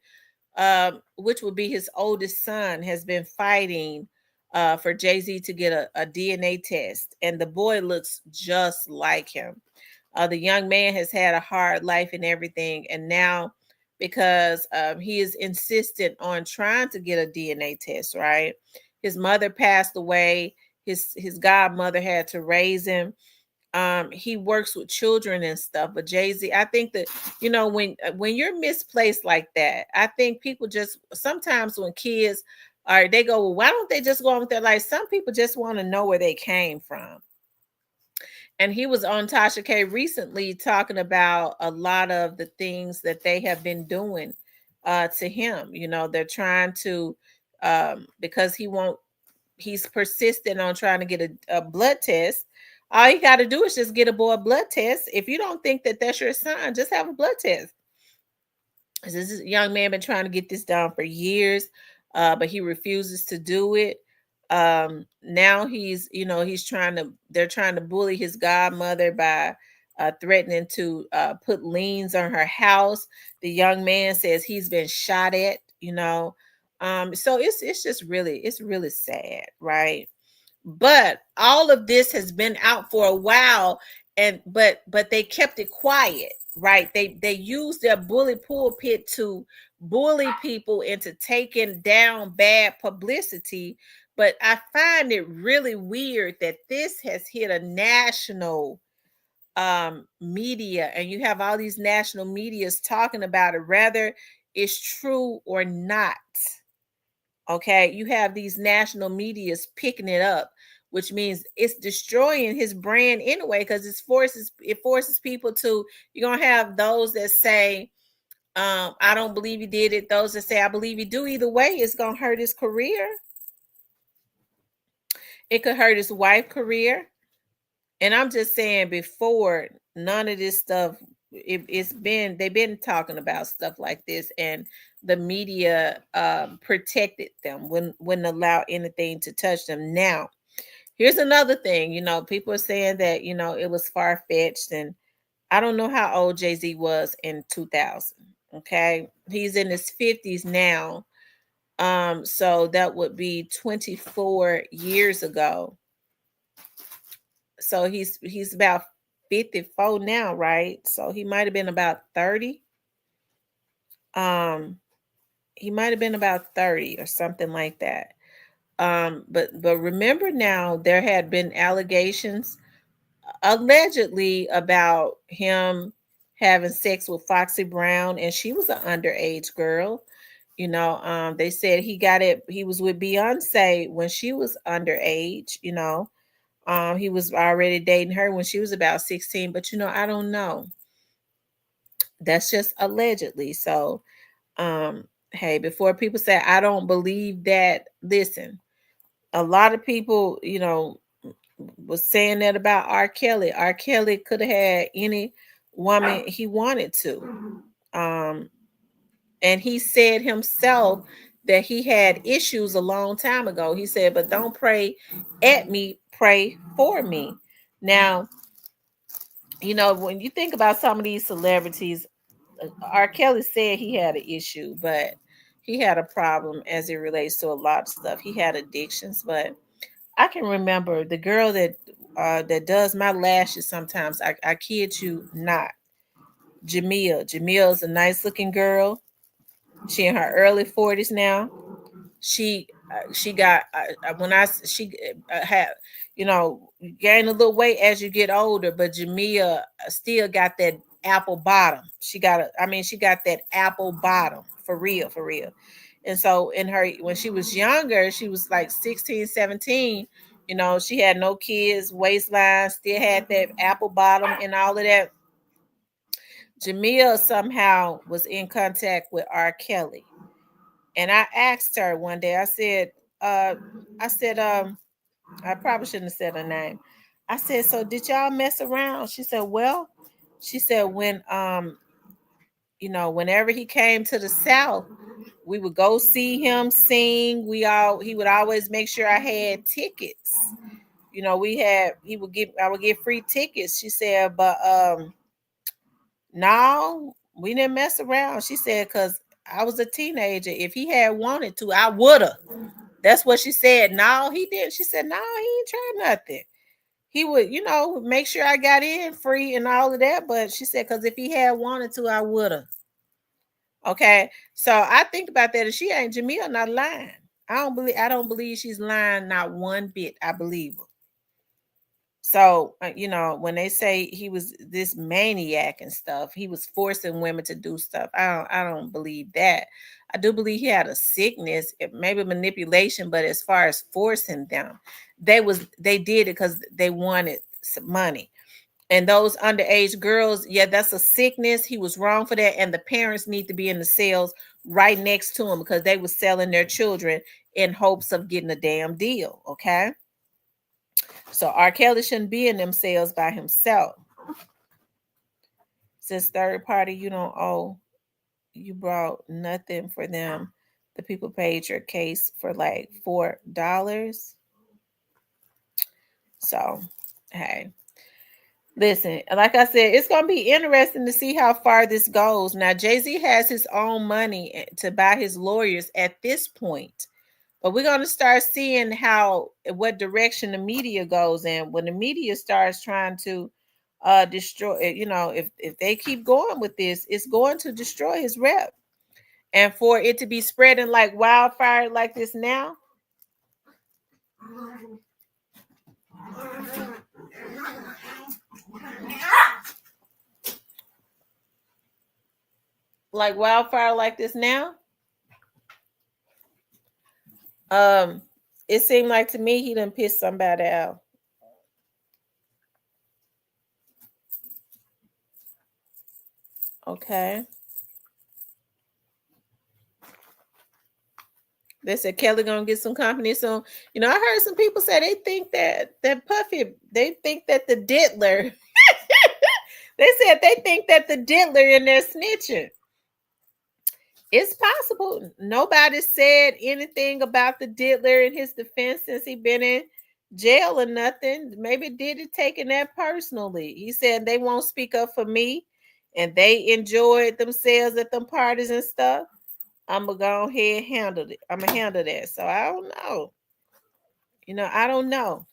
which would be his oldest son, has been fighting for Jay-Z to get a DNA test, and the boy looks just like him. The young man has had a hard life and everything, and now because he is insistent on trying to get a DNA test, right? His mother passed away. His godmother had to raise him. He works with children and stuff. But Jay-Z, I think that when you're misplaced like that, I think people just sometimes when kids are they go, well, why don't they just go on with their life? Some people just want to know where they came from. And he was on Tasha K recently talking about a lot of the things that they have been doing to him. They're trying to because he's persistent on trying to get a blood test. All you got to do is just get a boy blood test. If you don't think that that's your son, just have a blood test. This young man been trying to get this done for years, but he refuses to do it. Now they're trying to bully his godmother by threatening to put liens on her house. The young man says he's been shot at. So it's really sad, right? But all of this has been out for a while, but they kept it quiet, right? They used their bully pulpit to bully people into taking down bad publicity. But I find it really weird that this has hit a national media, and you have all these national medias talking about it, whether it's true or not. Okay, you have these national medias picking it up, which means it's destroying his brand anyway, because it forces people to, you're gonna have those that say, I don't believe he did it, those that say I believe he do. Either way, it's gonna hurt his career. It could hurt his wife's career. And I'm just saying, before, none of this stuff, they've been talking about stuff like this, and the media protected them, wouldn't allow anything to touch them. Now, here's another thing, people are saying that, it was far-fetched, and I don't know how old Jay-Z was in 2000. Okay. He's in his 50s now. So that would be 24 years ago. So he's about 54 now, right? So he might have been about 30. He might have been about 30 or something like that. But remember now, there had been allegations allegedly about him having sex with Foxy Brown, and she was an underage girl. They said he was with Beyonce when she was underage. He was already dating her when she was about 16, but I don't know. That's just allegedly. So, hey, before people say I don't believe that, listen, a lot of people, was saying that about R. Kelly. R. Kelly could have had any woman he wanted to. And he said himself that he had issues a long time ago. He said, but don't pray at me, pray for me. Now, when you think about some of these celebrities, R. Kelly said he had an issue, but he had a problem as it relates to a lot of stuff. He had addictions, but I can remember the girl that does my lashes sometimes. I kid you not. Jamia. Jamia's a nice looking girl. She in her early 40s now. She got when I she had gain a little weight as you get older, but Jamia still got that apple bottom. She got that apple bottom for real, for real. And so when she was younger, she was like 16, 17, she had no kids, waistline, still had that apple bottom and all of that. Jamia somehow was in contact with R. Kelly. And I asked her one day, uh, I said, I probably shouldn't have said her name. I said, so did y'all mess around? She said, well, she said, whenever he came to the South, we would go see him sing. He would always make sure I had tickets. I would get free tickets. She said, but no, we didn't mess around. She said, because I was a teenager. If he had wanted to, I would have. That's what she said. No, he didn't. She said, no, he ain't trying nothing. He would, make sure I got in free and all of that. But she said, because if he had wanted to, I would have. Okay. So I think about that. And she ain't Jamila not lying. I don't believe she's lying not one bit. I believe her. So, when they say he was this maniac and stuff, he was forcing women to do stuff. I don't believe that. I do believe he had a sickness, maybe manipulation, but as far as forcing them, they did it because they wanted some money. And those underage girls, yeah, that's a sickness. He was wrong for that. And the parents need to be in the cells right next to him because they were selling their children in hopes of getting a damn deal. Okay. So R. Kelly shouldn't be in them cells by himself. Since third party, you don't owe, you brought nothing for them. The people paid your case for like $4. So, hey. Listen, like I said, it's going to be interesting to see how far this goes. Now, Jay-Z has his own money to buy his lawyers at this point. But we're going to start seeing what direction the media goes in. When the media starts trying to destroy, if they keep going with this, it's going to destroy his rep. And for it to be spreading like wildfire like this now, like wildfire like this now, it seemed like to me he done pissed somebody out. Okay. They said Kelly gonna get some company soon. I heard some people say they think that Puffy, they think that the diddler, they said they think that the diddler in there snitching. It's possible. Nobody said anything about the diddler in his defense since he been in jail or nothing. Maybe Diddy taking that personally. He said they won't speak up for me and they enjoyed themselves at them parties and stuff. I'm gonna go ahead and handle it. I'm gonna handle that. So I don't know. I don't know.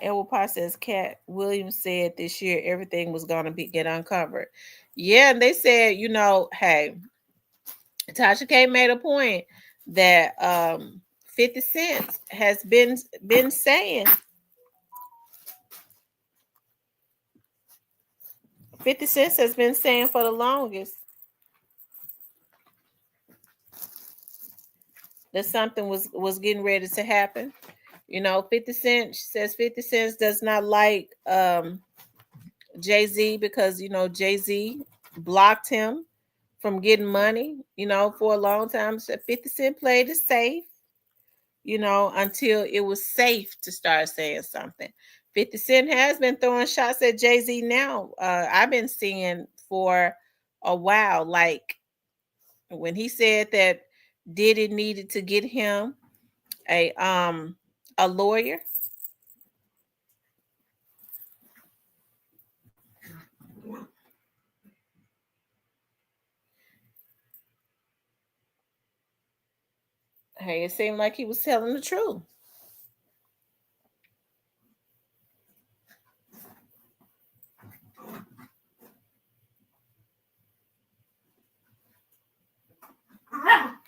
Edward Potts says Cat Williams said this year everything was going to get uncovered. Yeah, and they said, hey, Tasha K made a point that 50 Cent has been saying 50 Cent has been saying for the longest that something was getting ready to happen. 50 Cent says 50 Cent does not like Jay-Z because Jay-Z blocked him from getting money, for a long time. So 50 Cent played it safe, until it was safe to start saying something. 50 Cent has been throwing shots at Jay-Z now. I've been seeing for a while, like when he said that Diddy needed to get him a lawyer. Hey, it seemed like he was telling the truth.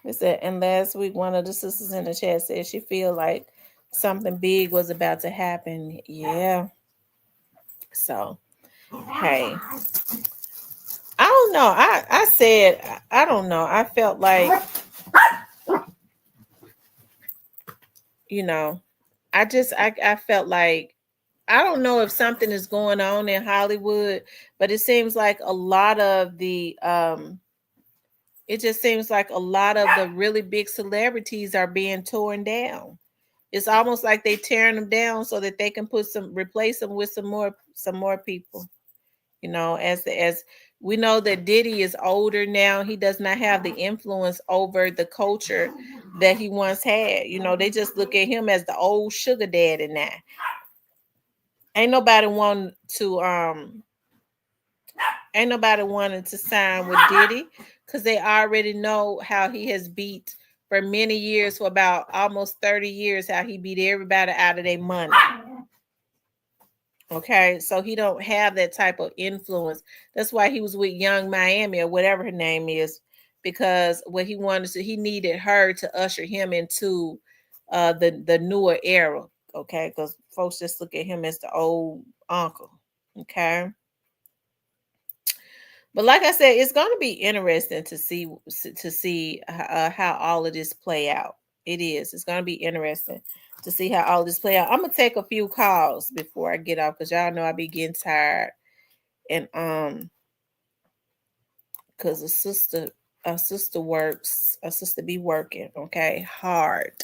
It said, and last week one of the sisters in the chat said she feel like something big was about to happen. Yeah. So, hey, I don't know. I said I don't know. I felt like I felt like I don't know if something is going on in Hollywood, but it seems like a lot of the it just seems like a lot of the really big celebrities are being torn down. It's almost like they tearing them down so that they can replace them with some more people. As we know that Diddy is older now, he does not have the influence over the culture that he once had. They just look at him as the old sugar daddy now. Ain't nobody wanting to sign with Diddy because they already know how he has beat for many years, for about almost 30 years, how he beat everybody out of their money. Okay, so he don't have that type of influence. That's why he was with Young Miami or whatever her name is, because what he needed her to usher him into the newer era. Okay, because folks just look at him as the old uncle. Okay. But like I said, it's going to be interesting to see how all of this play out. It is. It's going to be interesting to see how all this play out. I'm gonna take a few calls before I get off because y'all know I be getting tired, and because a sister be working hard.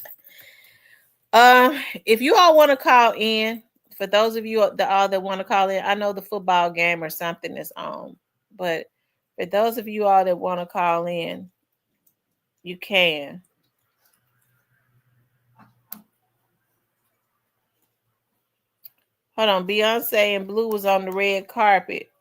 If you all want to call in, for those of you that want to call in, I know the football game or something is on. But for those of you all that want to call in, you can. Hold on. Beyonce and Blue was on the red carpet.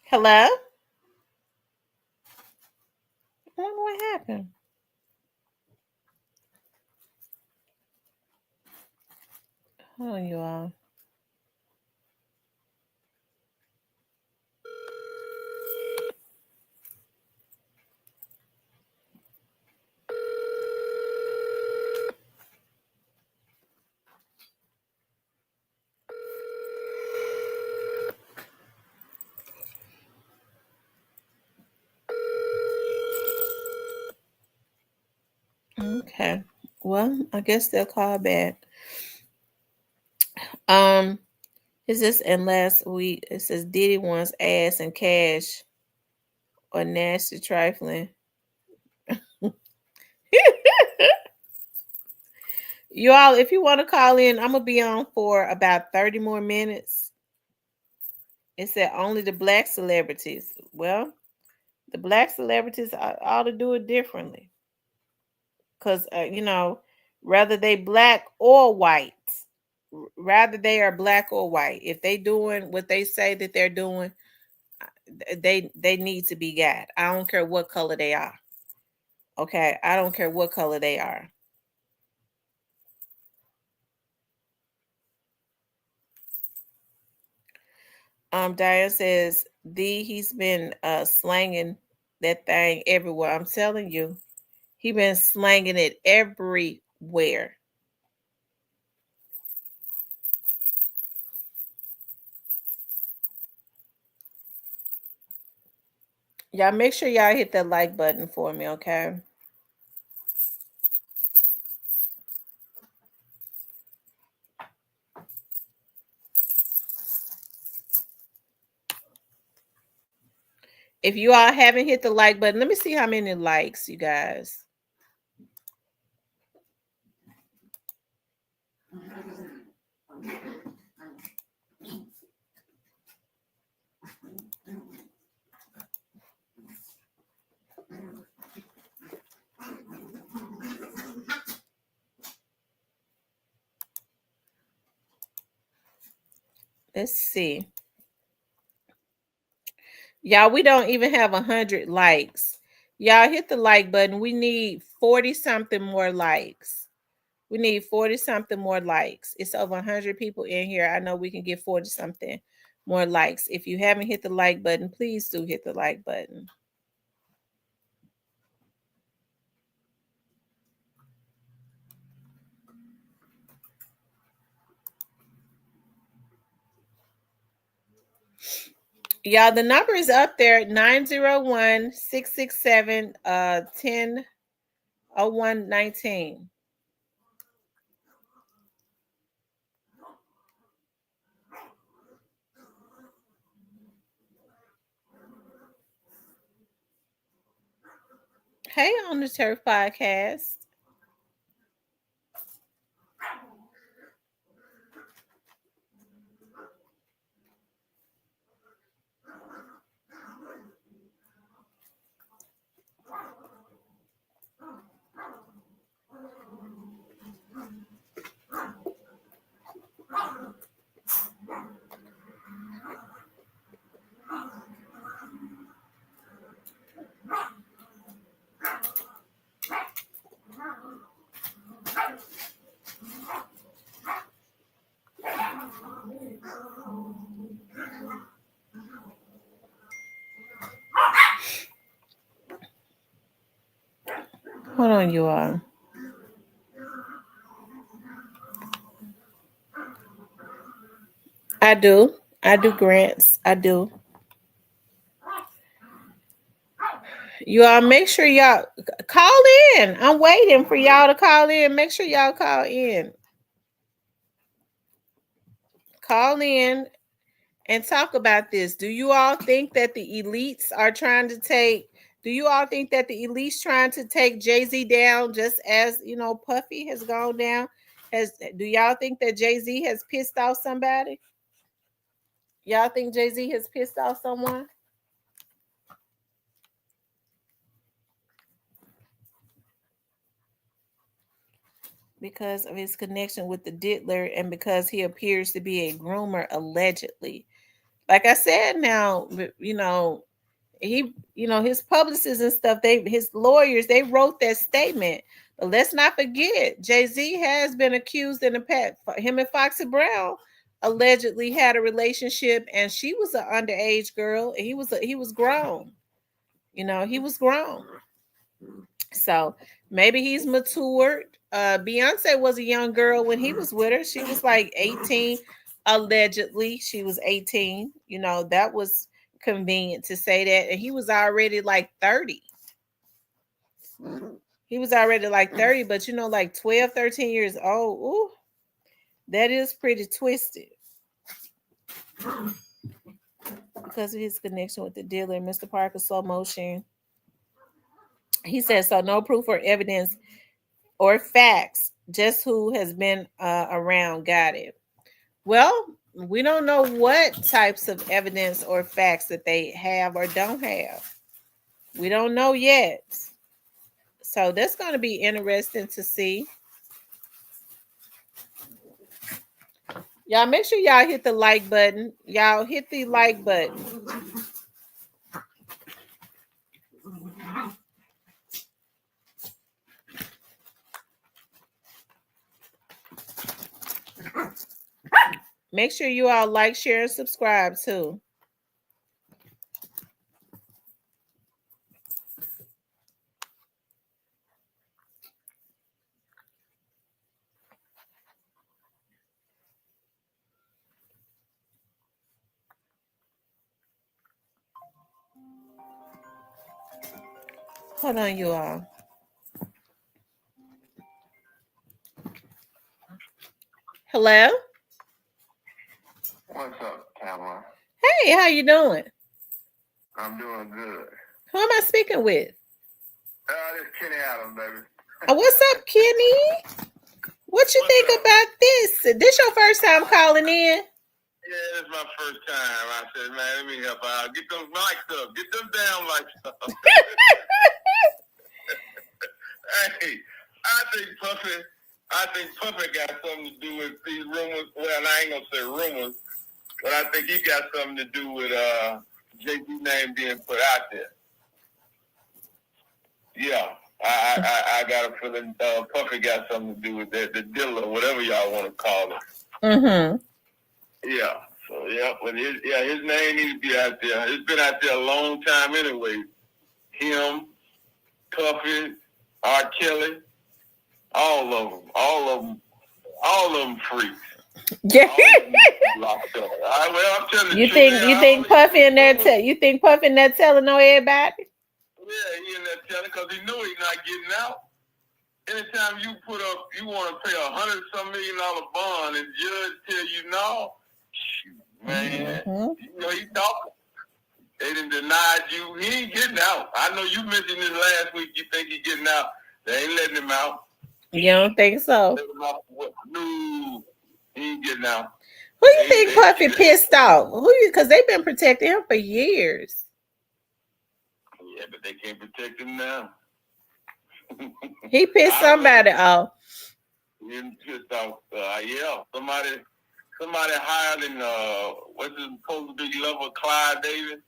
Hello? I don't know what happened. Hold on, you all. Okay. Well, I guess they'll call back. Is this and last week it says Diddy wants ass and cash or nasty trifling. You all, if you want to call in, I'm gonna be on for about 30 more minutes. It said only the black celebrities. Well, the black celebrities ought to do it differently, because whether they black or white, rather they are black or white. If they doing what they say that they're doing, they need to be got. I don't care what color they are. Okay, I don't care what color they are. Diane says he's been slanging that thing everywhere. I'm telling you, he been slanging it everywhere. Y'all make sure y'all hit that like button for me, okay? If you all haven't hit the like button, let me see how many likes, you guys. Let's see. Y'all, we don't even have 100 likes. Y'all hit the like button. We need 40 something more likes. We need 40 something more likes. It's over 100 people in here. I know we can get 40 something more likes. If you haven't hit the like button, please do hit the like button. Y'all, the number is up there, 901-667-1001-19. Hey, on the Turf Podcast. Hold on, you all. I do. I do grants. I do. You all make sure y'all call in. I'm waiting for y'all to call in. Make sure y'all call in. Call in and talk about this. Do you all think that the elites are trying to take? Do you all think that the elites trying to take Jay-Z down, just as Puffy has gone down? Do y'all think that Jay-Z has pissed off somebody? Y'all think Jay-Z has pissed off someone? Because of his connection with the Diddler and because he appears to be a groomer, allegedly. Like I said, now, he, his publicists and stuff, his lawyers, they wrote that statement. But let's not forget, Jay-Z has been accused in the past. Him and Foxy Brown allegedly had a relationship, and she was an underage girl, and he was grown. He was grown. So maybe he's matured. Beyonce was a young girl when he was with her. She was like 18. Allegedly, she was 18. That was convenient to say that. And he was already like 30. He was already like 30, but like 12, 13 years old. Ooh, that is pretty twisted. Because of his connection with the dealer, Mr. Parker, slow motion. He said, so no proof or evidence or facts just who has been around got it. Well, we don't know what types of evidence or facts that they have or don't have. We don't know yet. So that's going to be interesting to see. Y'all make sure y'all hit the like button. Y'all hit the like button. Make sure you all like, share, and subscribe too. Hold on, you all. Hello? What's up, Tamara? Hey, how you doing? I'm doing good. Who am I speaking with? This is Kenny Adams, baby. What's up, Kenny? What you think about this? This your first time calling in? Yeah, this is my first time. I said, man, let me help out. Get them mics up. Get them down mics up. Hey, I think Puffy got something to do with these rumors. Well, I ain't gonna say rumors, but I think he got something to do with JP name being put out there. Yeah, I got a feeling Puffy got something to do with that, the dealer, whatever y'all want to call it. Mm-hmm. Yeah. So yeah, but his name needs to be out there. It's been out there a long time anyway. Him, Puffy, R. Kelly, all of them freaks. Yeah. Locked up. I'm telling You think Puffy in there telling on everybody? Yeah, he in there telling because he knew he's not getting out. Anytime you want to pay $100-some million bond and judge tell you no, shoot, man, you know he talking. They done denied you. He ain't getting out. I know you mentioned this last week. You think he getting out? They ain't letting him out. You don't think so? No, he ain't getting out. Who you think Puffy pissed off? Because they've been protecting him for years. Yeah, but they can't protect him now. He pissed somebody off. He pissed off. Yeah, somebody higher than what's his supposed to be level, Clyde Davis.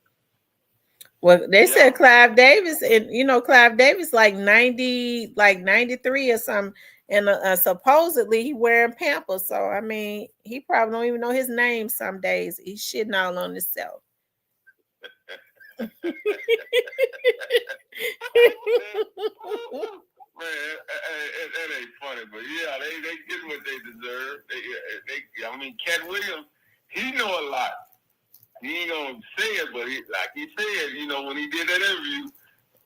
Well, they said Clive Davis, and Clive Davis like 90, like 93 or something, and supposedly he wearing Pampers. So I mean, he probably don't even know his name. Some days he's shitting all on himself. Man, it ain't funny, but yeah, they get what they deserve. I mean, Cat Williams, he know a lot. He ain't gonna say it, but like he said, when he did that interview,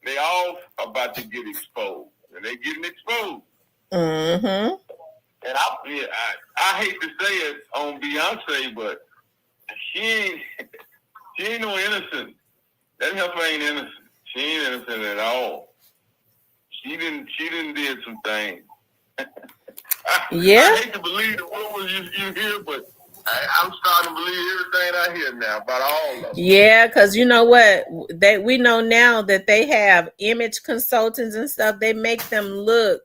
they all about to get exposed, and they getting exposed. Mm-hmm. And I hate to say it on Beyonce, but she ain't no innocent. That heifer ain't innocent. She ain't innocent at all. She didn't did some things. Yeah. I hate to believe the rumors you hear, but I'm starting to believe everything I hear now about all of them. Yeah, because you know what? We know now that they have image consultants and stuff. They make them look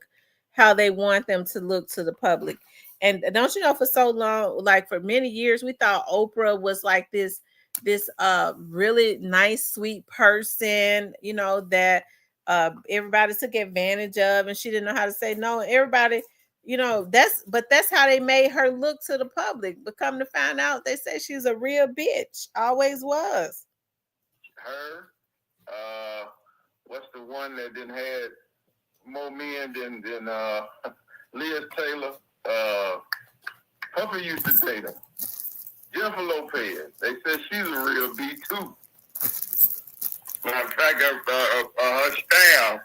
how they want them to look to the public. And don't you know, for so long, like for many years, we thought Oprah was like this really nice, sweet person, that everybody took advantage of, and she didn't know how to say no. Everybody, that's how they made her look to the public. But come to find out, they say she's a real bitch. Always was. Her, what's the one that didn't had more men than Liz Taylor? Puffy used to date her. Jennifer Lopez. They said she's a real B too. Matter of fact, her style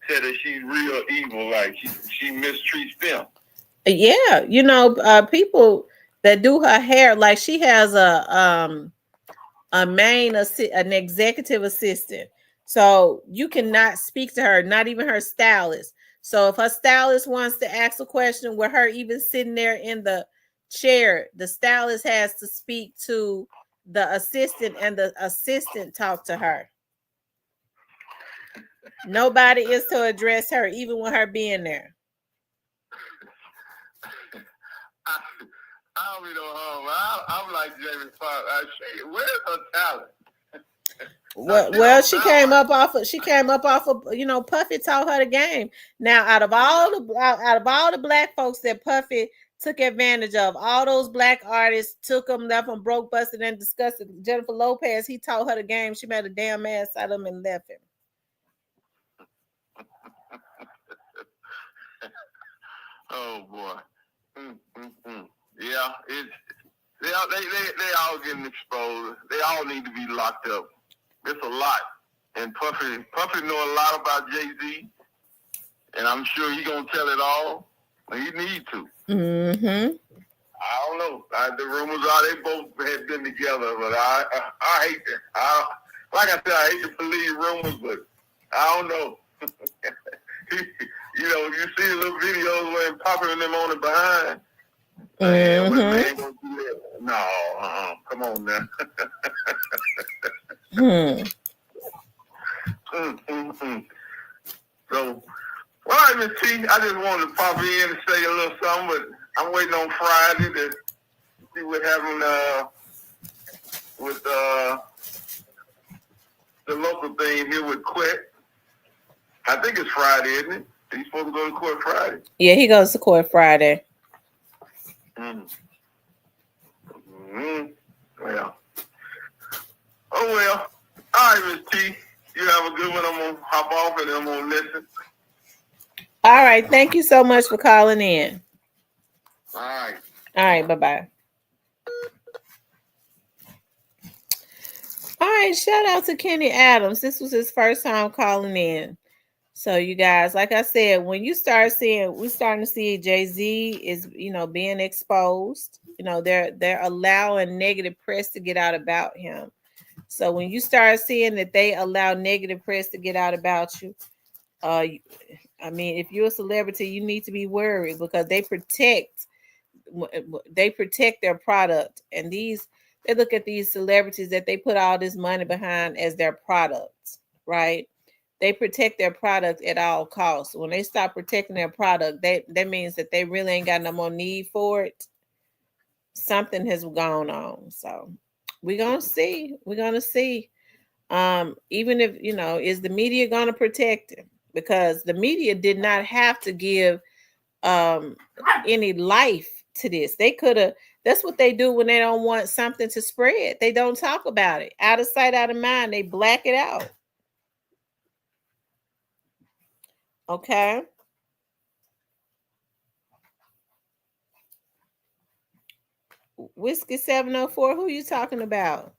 said that she's real evil, like she mistreats them. Yeah, people that do her hair, like she has an executive assistant, so you cannot speak to her, not even her stylist. So if her stylist wants to ask a question with her even sitting there in the chair, the stylist has to speak to the assistant and the assistant talk to her. Nobody is to address her, even with her being there. I don't know her. I'm like Jamie Foxx. Where's her talent? Well, she came up off of Puffy taught her the game. Now, out of all the black folks that Puffy took advantage of, all those black artists took them, left them broke, busted, and disgusted. Jennifer Lopez, he taught her the game. She made a damn ass out of him and left him. Oh boy. Yeah, they all getting exposed. They all need to be locked up. It's a lot. And Puffy know a lot about Jay-Z, and I'm sure he's gonna tell it all. He need to. Mm-hmm. I don't know. The rumors are they both had been together, but I hate it. Like I said, I hate to believe rumors, but I don't know. You know, you see little videos when Poppy and them on it behind. Man, what man gonna do that? No, come on now. So, all right, Miss T, I just wanted to pop in and say a little something, but I'm waiting on Friday to see what happened with the local thing here with Quet. I think it's Friday, isn't it? He's supposed to go to court Friday. Yeah, he goes to court Friday. Well. Oh, well. All right, Miss T. You have a good one. I'm going to hop off and I'm going to listen. All right. Thank you so much for calling in. All right. All right. Bye-bye. All right. Shout out to Kenny Adams. This was his first time calling in. So you guys, like I said, when we're starting to see Jay-Z is, being exposed. They're allowing negative press to get out about him. So when you start seeing that they allow negative press to get out about you, if you're a celebrity, you need to be worried because they protect their product. And they look at these celebrities that they put all this money behind as their products, right? They protect their product at all costs. When they stop protecting their product, that means that they really ain't got no more need for it. Something has gone on. So we're gonna see. Even if is the media gonna protect him? Because the media did not have to give any life to this. They could have. That's what they do when they don't want something to spread. They don't talk about it. Out of sight, out of mind. They black it out. Okay. Whiskey 704, who you talking about?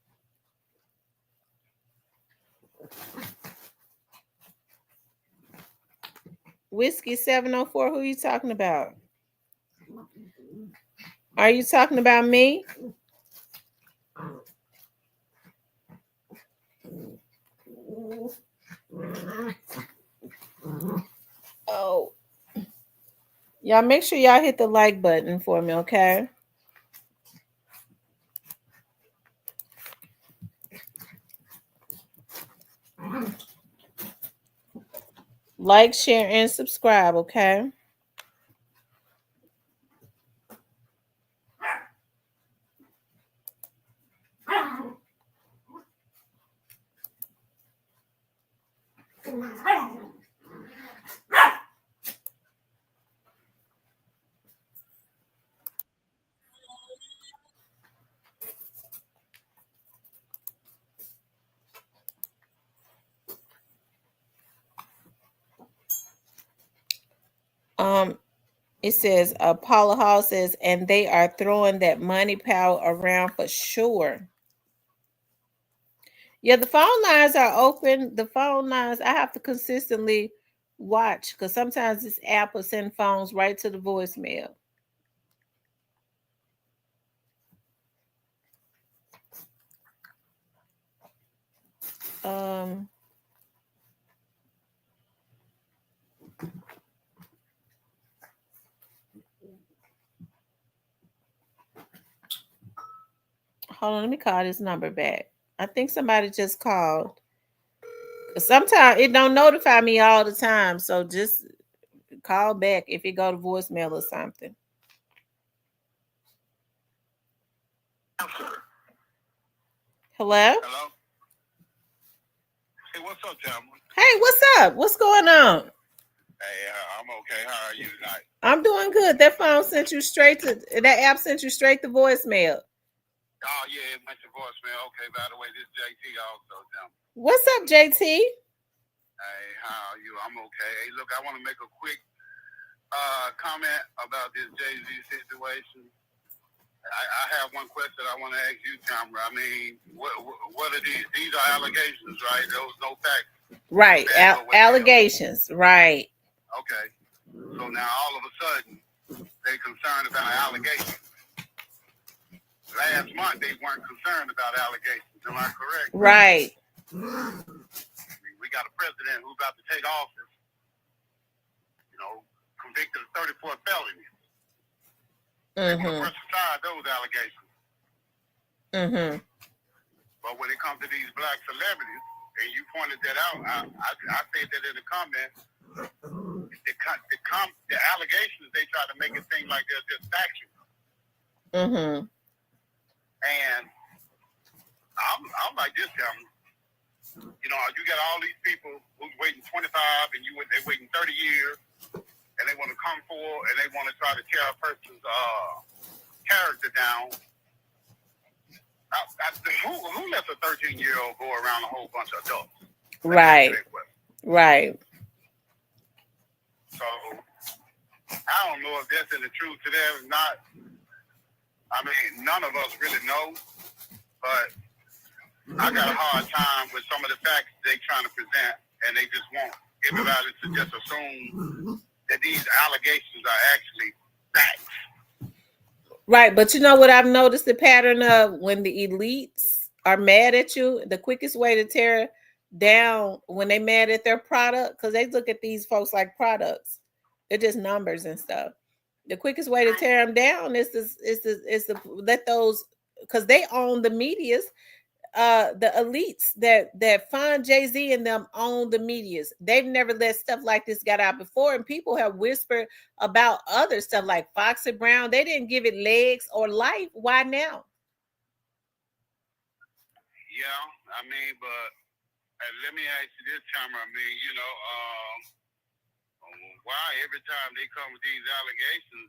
Whiskey 704, who you talking about? Are you talking about me? Oh. Y'all make sure y'all hit the like button for me, okay? Like, share, and subscribe, okay? It says Paula Hall says, and they are throwing that money power around for sure. Yeah, the phone lines are open. The phone lines, I have to consistently watch because sometimes this app will send phones right to the voicemail. Hold on, let me call this number back. I think somebody just called. Sometimes it don't notify me all the time, so just call back if it go to voicemail or something. Hello? Hello? Hey, what's up, Tamara? Hey, what's up? What's going on? Hey, I'm okay. How are you tonight? I'm doing good. That phone sent you straight to that app sent you straight to voicemail. Oh, yeah, it went to voicemail. Okay, by the way, this is JT also, Tamara. What's up, JT? Hey, how are you? I'm okay. Hey, look, I want to make a quick comment about this Jay-Z situation. I have one question I want to ask you, Tamara. I mean, what are these? These are allegations, right? Those no facts. Right. Allegations. Right. Okay. So now all of a sudden, they're concerned about allegations. Last month, they weren't concerned about allegations. Am I correct? Right. We got a president who's about to take office, convicted of 34 felonies. They want to brush aside those allegations. But when it comes to these black celebrities, and you pointed that out, I said that in the comments, the allegations, they try to make it seem like they're just factual. And I'm like this, you got all these people who's waiting 25 and they're waiting 30 years, and they want to come forward and they want to try to tear a person's character down. Who lets a 13-year-old go around a whole bunch of adults? Right. Right. So I don't know if that's in the truth to them or not. I mean, none of us really know, but I got a hard time with some of the facts they trying to present, and they just want everybody to just assume that these allegations are actually facts. Right, but you know what I've noticed the pattern of when the elites are mad at you, the quickest way to tear down when they mad at their product, because they look at these folks like products, they're just numbers and stuff. The quickest way to tear them down is to let those, because they own the medias. The elites that fund Jay-Z and them own the medias. They've never let stuff like this got out before, and people have whispered about other stuff like Foxy Brown. They didn't give it legs or life. Why now? Yeah, I mean, but let me ask you this, Tamara. I mean, why every time they come with these allegations,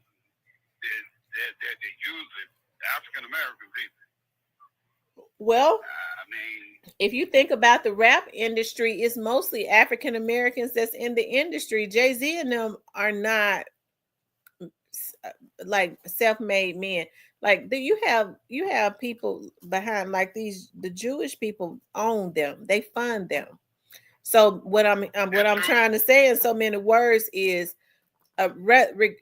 they usually African American people? Well, I mean, if you think about the rap industry, it's mostly African Americans that's in the industry. Jay-Z and them are not like self-made men. Like you have people behind, like the Jewish people own them. They fund them. So what I'm trying to say in so many words is maybe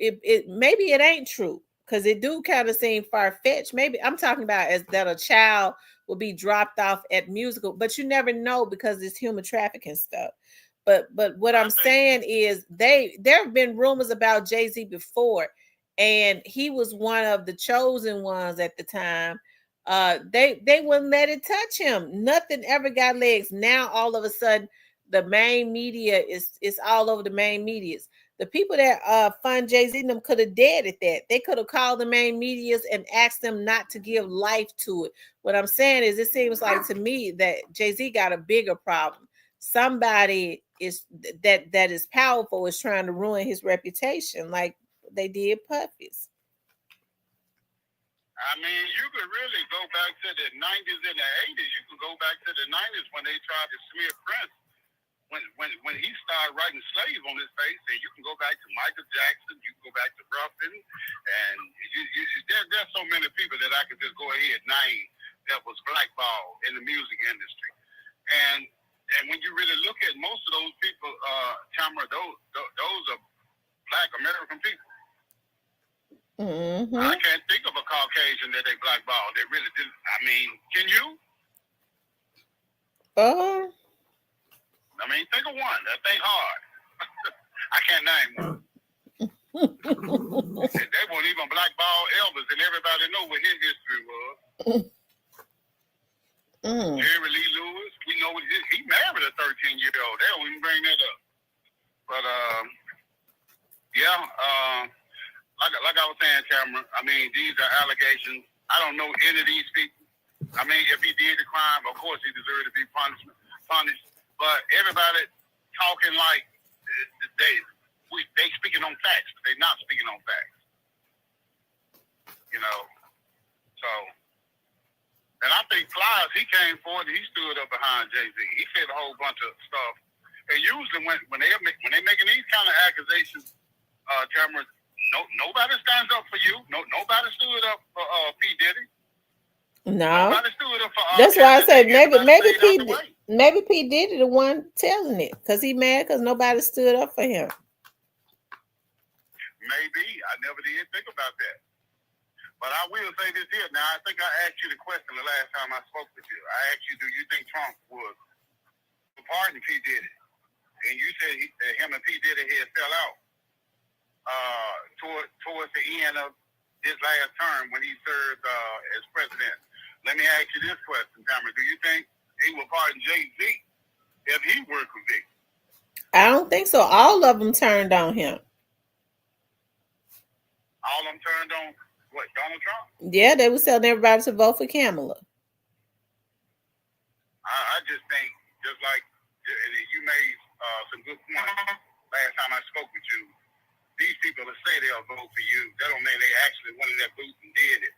it ain't true, because it do kind of seem far-fetched. Maybe I'm talking about as that a child will be dropped off at musical, but you never know because it's human trafficking stuff. But what I'm saying is there have been rumors about Jay-Z before, and he was one of the chosen ones at the time. They wouldn't let it touch him. Nothing ever got legs. Now all of a sudden the main media is all over the main medias. The people that fund Jay-Z and them could have dead at that. They could have called the main medias and asked them not to give life to it. What I'm saying is, it seems like to me that Jay-Z got a bigger problem. Somebody that is powerful is trying to ruin his reputation, like they did Puffy's. I mean, you could really go back to the 90s and the 80s. You could go back to the 90s when they tried to smear Prince. When he started writing Slave on his face, and you can go back to Michael Jackson, you can go back to Ruffin, and there's so many people that I could just go ahead and name that was blackballed in the music industry. And when you really look at most of those people, Tamara, those are Black American people. I can't think of a Caucasian that they blackballed. They really didn't. I mean, can you? I mean, think of one. That ain't hard. I can't name one. They won't even blackball Elvis, and everybody know what his history was. Jerry Lee Lewis, we know he married a 13-year-old. They don't even bring that up. But like I was saying, Cameron, I mean, these are allegations. I don't know any of these people. I mean, if he did the crime, of course he deserved to be punished. But everybody talking like they speaking on facts, but they're not speaking on facts. You know, so. And I think Plies, he came forward, he stood up behind Jay-Z. He said a whole bunch of stuff. And usually when they making these kind of accusations, Cameron, nobody stands up for you. Nobody stood up for P. Diddy. No. Nobody stood up for That's why I said maybe P. Diddy the one telling it, because he mad because nobody stood up for him. Maybe. I never did think about that. But I will say this here. Now, I think I asked you the question the last time I spoke with you. I asked you, do you think Trump would pardon P. Diddy? And you said him and P. Diddy had fell out towards the end of his last term when he served as president. Let me ask you this question, Cameron. Do you think he would pardon Jay-Z if he were convicted? I don't think so. All of them turned on him. All of them turned on what, Donald Trump? Yeah, they were telling everybody to vote for Kamala. I just think, just like you made some good points last time I spoke with you, these people that say they'll vote for you, that don't mean they actually went in that booth and did it.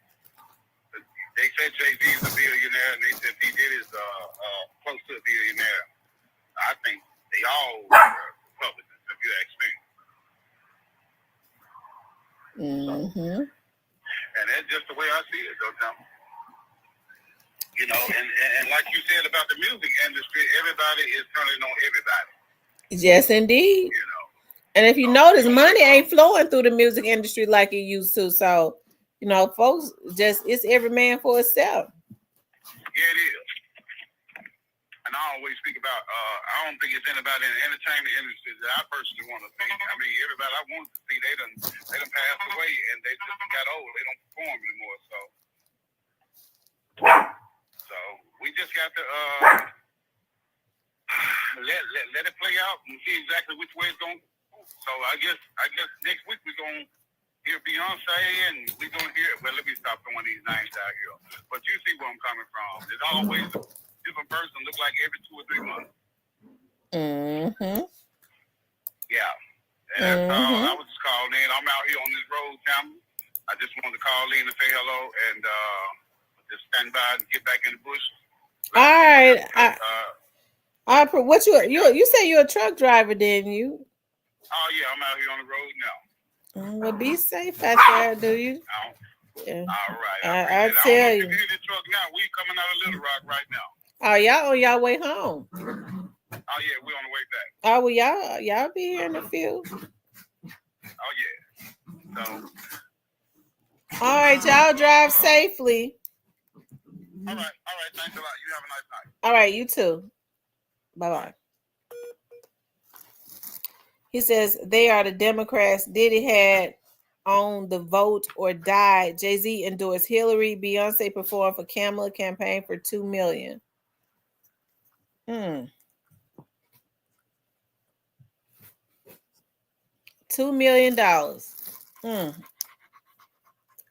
They said Jay-Z is a billionaire, and they said P. Diddy is close to a billionaire. I think they all were Republicans, if you ask me. Mm-hmm. And that's just the way I see it, though, Tom. You know, and like you said about the music industry, everybody is turning on everybody. Yes, indeed. You know. And if you notice, money ain't flowing through the music industry like it used to. So, you know, folks, it's every man for himself. Yeah, it is. And I always speak about, I don't think it's anybody in the entertainment industry that I personally want to see. I mean, everybody I want to see, they done passed away and they just got old. They don't perform anymore. So we just got to let it play out and see exactly which way it's going. So I guess next week we're going to hear Beyonce and we're going to hear, well, let me stop throwing these names out here. But you see where I'm coming from. There's always a different person look like every 2 or 3 months. Mm-hmm. Yeah. And that's all. I was just calling in. I'm out here on this road, Cameron. I just wanted to call in and say hello and just stand by and get back in the bush. All right. What you say you're a truck driver, didn't you? Oh yeah, I'm out here on the road now. Well, be safe out there, do you? Yeah. All right. I tell you. If you hear the truck now, we coming out of Little Rock right now. Oh, y'all on y'all way home? Oh yeah, we on the way back. Oh well, y'all be here in a few. Oh yeah. So. All right, y'all drive safely. All right. Thanks a lot. You have a nice night. All right, you too. Bye-bye. He says they are the Democrats. Diddy had on the vote or die. Jay-Z endorsed Hillary. Beyonce performed for Kamala campaign for $2 million. $2 million.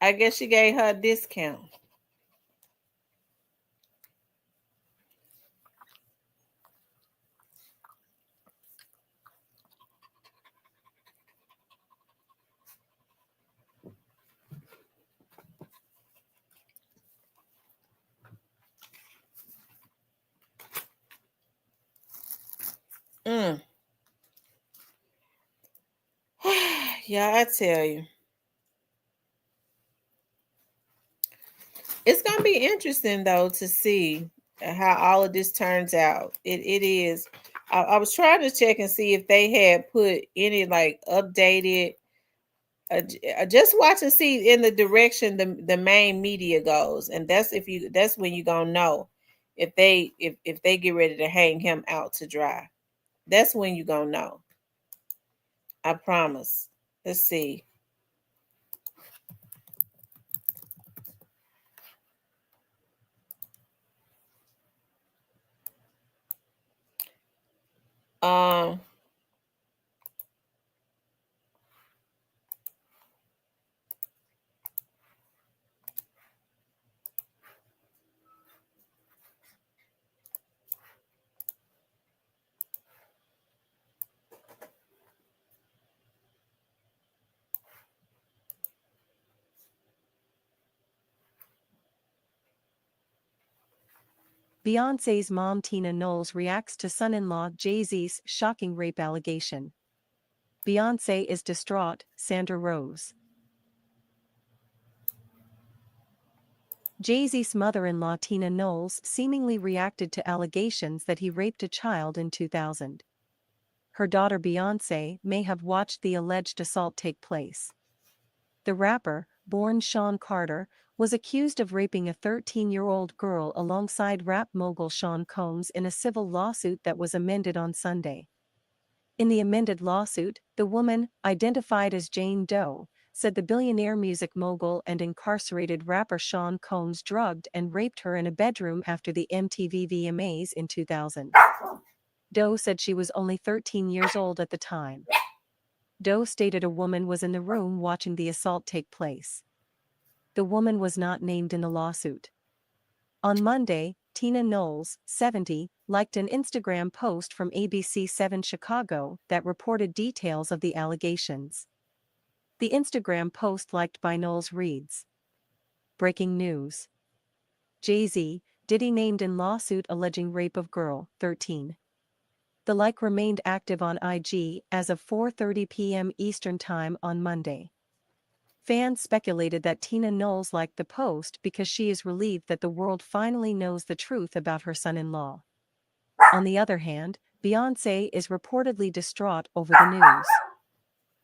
I guess she gave her a discount. Yeah, I tell you. It's going to be interesting, though, to see how all of this turns out. It is. I was trying to check and see if they had put any, like, updated. Just watch and see in the direction the main media goes. And that's when you're going to know if they get ready to hang him out to dry. That's when you're going to know. I promise. Let's see. Um, Beyoncé's mom Tina Knowles reacts to son-in-law Jay-Z's shocking rape allegation. Beyoncé is distraught, Sandra Rose. Jay-Z's mother-in-law Tina Knowles seemingly reacted to allegations that he raped a child in 2000. Her daughter Beyoncé may have watched the alleged assault take place. The rapper, born Sean Carter, was accused of raping a 13-year-old girl alongside rap mogul Sean Combs in a civil lawsuit that was amended on Sunday. In the amended lawsuit, the woman, identified as Jane Doe, said the billionaire music mogul and incarcerated rapper Sean Combs drugged and raped her in a bedroom after the MTV VMAs in 2000. Doe said she was only 13 years old at the time. Doe stated a woman was in the room watching the assault take place. The woman was not named in the lawsuit. On Monday, Tina Knowles, 70, liked an Instagram post from ABC7 Chicago that reported details of the allegations. The Instagram post liked by Knowles reads: Breaking news. Jay-Z, Diddy named in lawsuit alleging rape of girl, 13. The like remained active on IG as of 4:30 p.m. Eastern Time on Monday. Fans speculated that Tina Knowles liked the post because she is relieved that the world finally knows the truth about her son-in-law. On the other hand, Beyoncé is reportedly distraught over the news.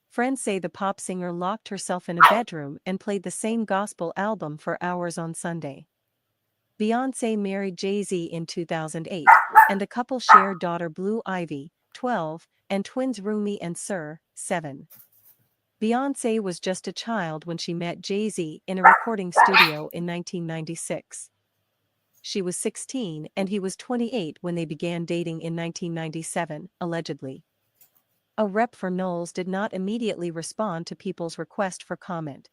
Friends say the pop singer locked herself in a bedroom and played the same gospel album for hours on Sunday. Beyoncé married Jay-Z in 2008, and the couple shared daughter Blue Ivy, 12, and twins Rumi and Sir, 7. Beyoncé was just a child when she met Jay-Z in a recording studio in 1996. She was 16 and he was 28 when they began dating in 1997, allegedly. A rep for Knowles did not immediately respond to people's request for comment.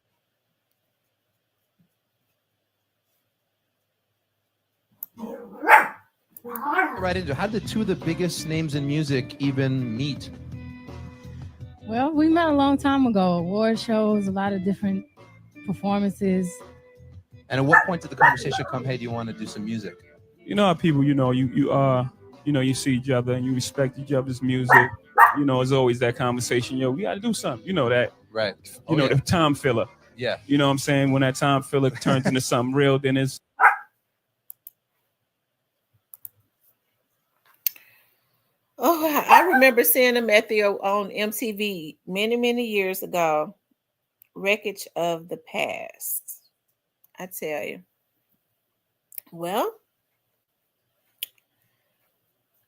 Right into how did two of the biggest names in music even meet? Well, we met a long time ago. Award shows, a lot of different performances. And at what point did the conversation come, hey, do you want to do some music? You know how people, you see each other and you respect each other's music. You know, it's always that conversation, we got to do something. You know that. Right. The time filler. Yeah. You know what I'm saying? When that time filler turns into something real, then it's. Oh, I remember seeing him on MTV many, many years ago. Wreckage of the Past. I tell you. Well,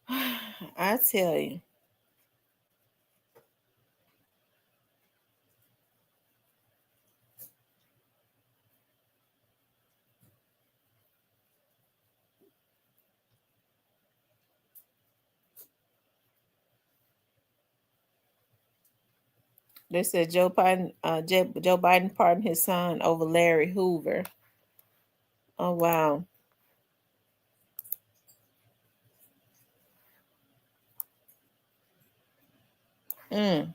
I tell you. They said Joe Biden pardoned his son over Larry Hoover. Oh, wow. I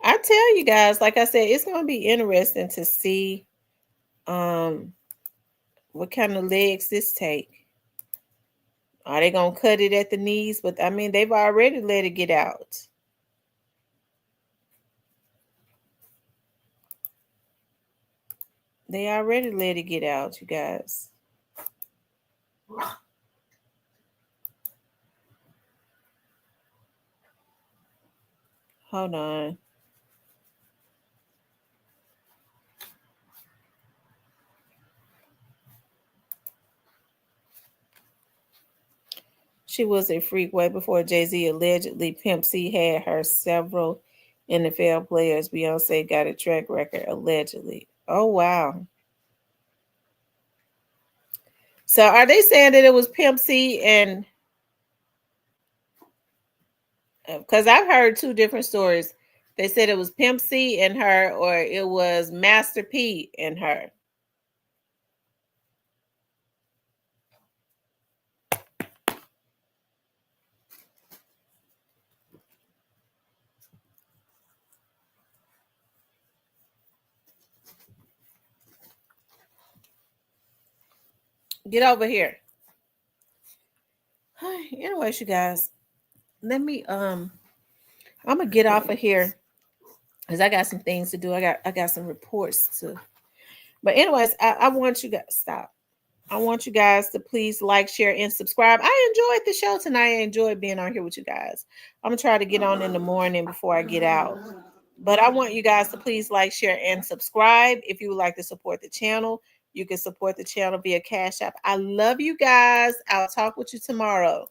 tell you guys, like I said, it's going to be interesting to see what kind of legs this take. Are they going to cut it at the knees? But, I mean, they've already let it get out. They already let it get out, you guys. Hold on. She was a freak way before Jay-Z allegedly Pimp C had her several NFL players. Beyonce got a track record, allegedly. Oh, wow. So are they saying that it was Pimp C and because I've heard two different stories. They said it was Pimp C and her, or it was Master P and her. Get over here. Anyways, you guys, let me I'm gonna get off of here because I got some things to do. I got some reports to. But anyways, I want you guys stop. I want you guys to please like, share, and subscribe. I enjoyed the show tonight. I enjoyed being on here with you guys. I'm gonna try to get on in the morning before I get out. But I want you guys to please like, share, and subscribe. If you would like to support the channel, you can support the channel via Cash App. I love you guys. I'll talk with you tomorrow.